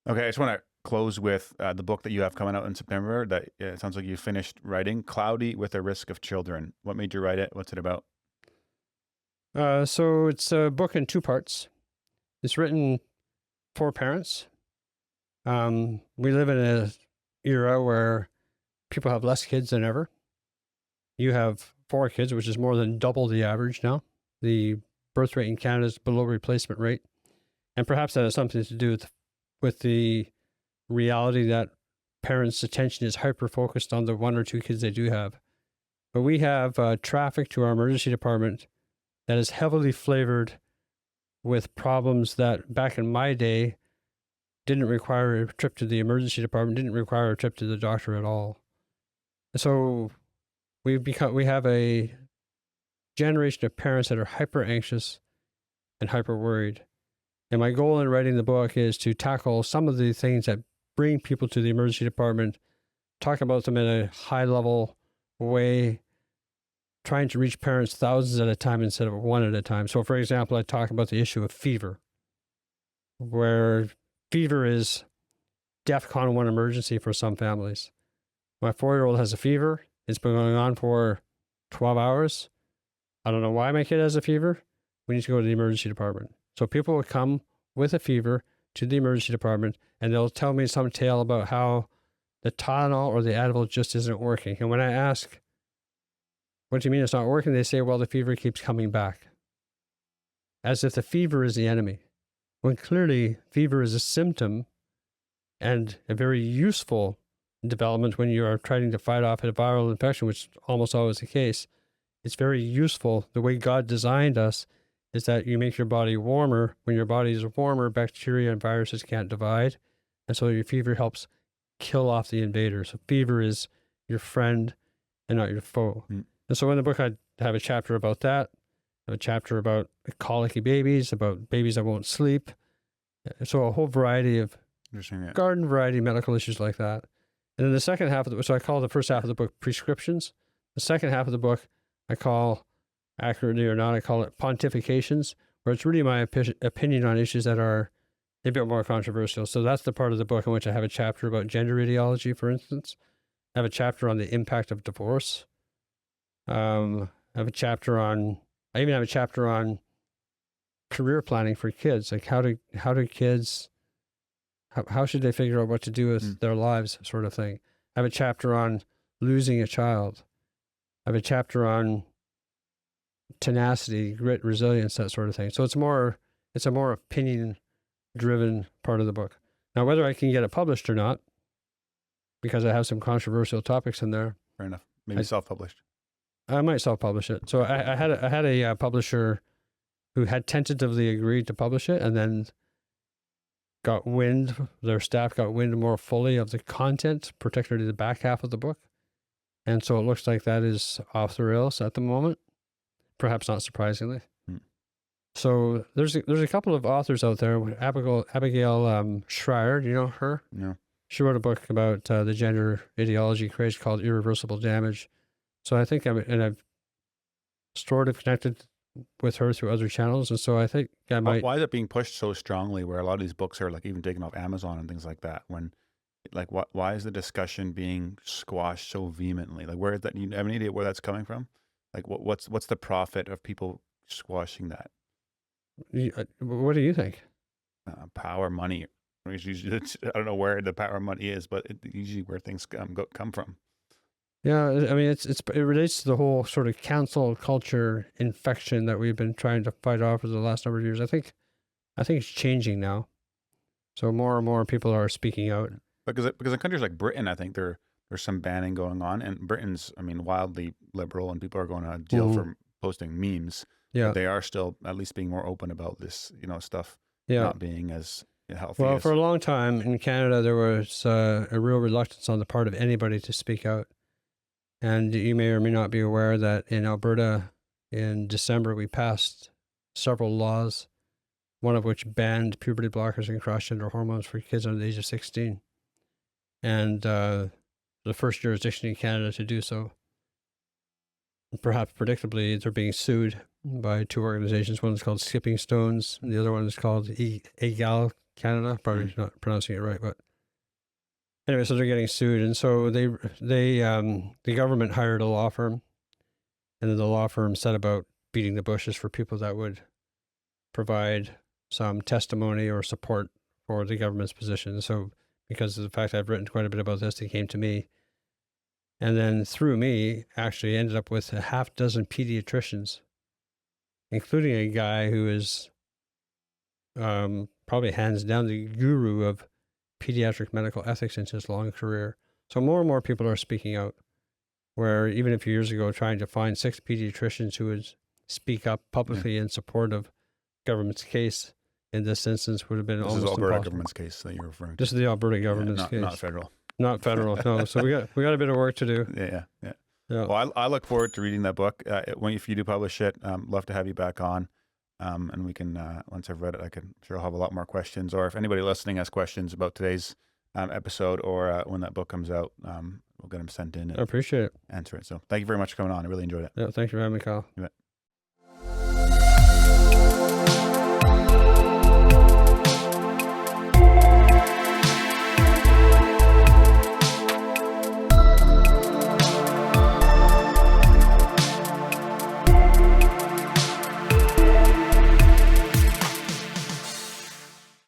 Okay, I just want to close with the book that you have coming out in September that it sounds like you finished writing, Cloudy with the Risk of Children. What made you write it? What's it about? So it's a book in 2 parts. It's written for parents. We live in an era where people have less kids than ever. You have 4 kids, which is more than double the average now. The birth rate in Canada is below replacement rate. And perhaps that has something to do with with the reality that parents' attention is hyper-focused on the 1 or 2 kids they do have. But we have traffic to our emergency department that is heavily flavored with problems that back in my day didn't require a trip to the emergency department, didn't require a trip to the doctor at all. So we have a generation of parents that are hyper anxious and hyper worried. And my goal in writing the book is to tackle some of the things that bring people to the emergency department, talk about them in a high level way, trying to reach parents thousands at a time instead of one at a time. So for example, I talk about the issue of fever, where fever is DEFCON 1 emergency for some families. My 4-year-old has a fever. It's been going on for 12 hours. I don't know why my kid has a fever. We need to go to the emergency department. So people will come with a fever to the emergency department, and they'll tell me some tale about how the Tylenol or the Advil just isn't working. And when I ask, what do you mean it's not working? They say, well, the fever keeps coming back. As if the fever is the enemy. When clearly fever is a symptom and a very useful development when you are trying to fight off a viral infection, which is almost always the case. It's very useful. The way God designed us is that you make your body warmer. When your body is warmer, bacteria and viruses can't divide. And so your fever helps kill off the invader. So fever is your friend and not your foe. Mm. And so in the book, I have a chapter about that. I have a chapter about colicky babies, about babies that won't sleep. So a whole variety of garden variety medical issues like that. And then the second half of the book, so I call the first half of the book prescriptions. The second half of the book, I call, accurately or not, I call it pontifications, where it's really my opinion on issues that are a bit more controversial. So that's the part of the book in which I have a chapter about gender ideology, for instance. I have a chapter on the impact of divorce. I have a chapter on, I even have a chapter on career planning for kids. Like how do kids, how should they figure out what to do with their lives, sort of thing. I have a chapter on losing a child. I have a chapter on tenacity, grit, resilience, that sort of thing. So it's a more opinion-driven part of the book. Now, whether I can get it published or not, because I have some controversial topics in there. Fair enough. Maybe self-published. I might self-publish it. So I had a publisher who had tentatively agreed to publish it, and then their staff got wind more fully of the content, particularly the back half of the book. And so it looks like that is off the rails at the moment, perhaps not surprisingly. So there's a couple of authors out there. Abigail Schreier, do you know her? No. She wrote a book about the gender ideology craze called Irreversible Damage. So I think I've sort of connected with her through other channels, and so I think I might. Why is it being pushed so strongly? Where a lot of these books are like even taken off Amazon and things like that. When, like, why is the discussion being squashed so vehemently? Like, where is that? You have any idea where that's coming from? Like, what's the profit of people squashing that? What do you think? Power, money. I don't know where the power, money is, but usually where things come from. Yeah, I mean, it relates to the whole sort of cancel culture infection that we've been trying to fight off for the last number of years. I think it's changing now. So more and more people are speaking out. Because in countries like Britain, I think there's some banning going on, and Britain's, I mean, wildly liberal, and people are going to jail for posting memes. Yeah, but they are still at least being more open about this, stuff. Yeah, not being as healthy. Well, for a long time in Canada, there was a real reluctance on the part of anybody to speak out. And you may or may not be aware that in Alberta, in December, we passed several laws, one of which banned puberty blockers and cross-gender hormones for kids under the age of 16. And the first jurisdiction in Canada to do so. Perhaps predictably, they're being sued by two organizations. One is called Skipping Stones, and the other one is called Egal Canada. Probably not pronouncing it right, but anyway, so they're getting sued, and so the government hired a law firm, and then the law firm set about beating the bushes for people that would provide some testimony or support for the government's position. So because of the fact I've written quite a bit about this, they came to me, and then through me, actually ended up with a half dozen pediatricians, including a guy who is probably hands down the guru of pediatric medical ethics in his long career. So more and more people are speaking out, where even a few years ago, trying to find 6 pediatricians who would speak up publicly in support of government's case in this instance would have been almost impossible. This is Alberta government's case that you're referring to. This is the Alberta government's case. Not federal. Not federal, no. So we got a bit of work to do. Yeah. Well, I look forward to reading that book. If you do publish it, love to have you back on. And we can, once I've read it, I can sure I'll have a lot more questions. Or if anybody listening has questions about today's episode or when that book comes out, we'll get them sent in. And I appreciate it. Answer it. So thank you very much for coming on. I really enjoyed it. Yeah, thank you for having me, Kyle. You bet.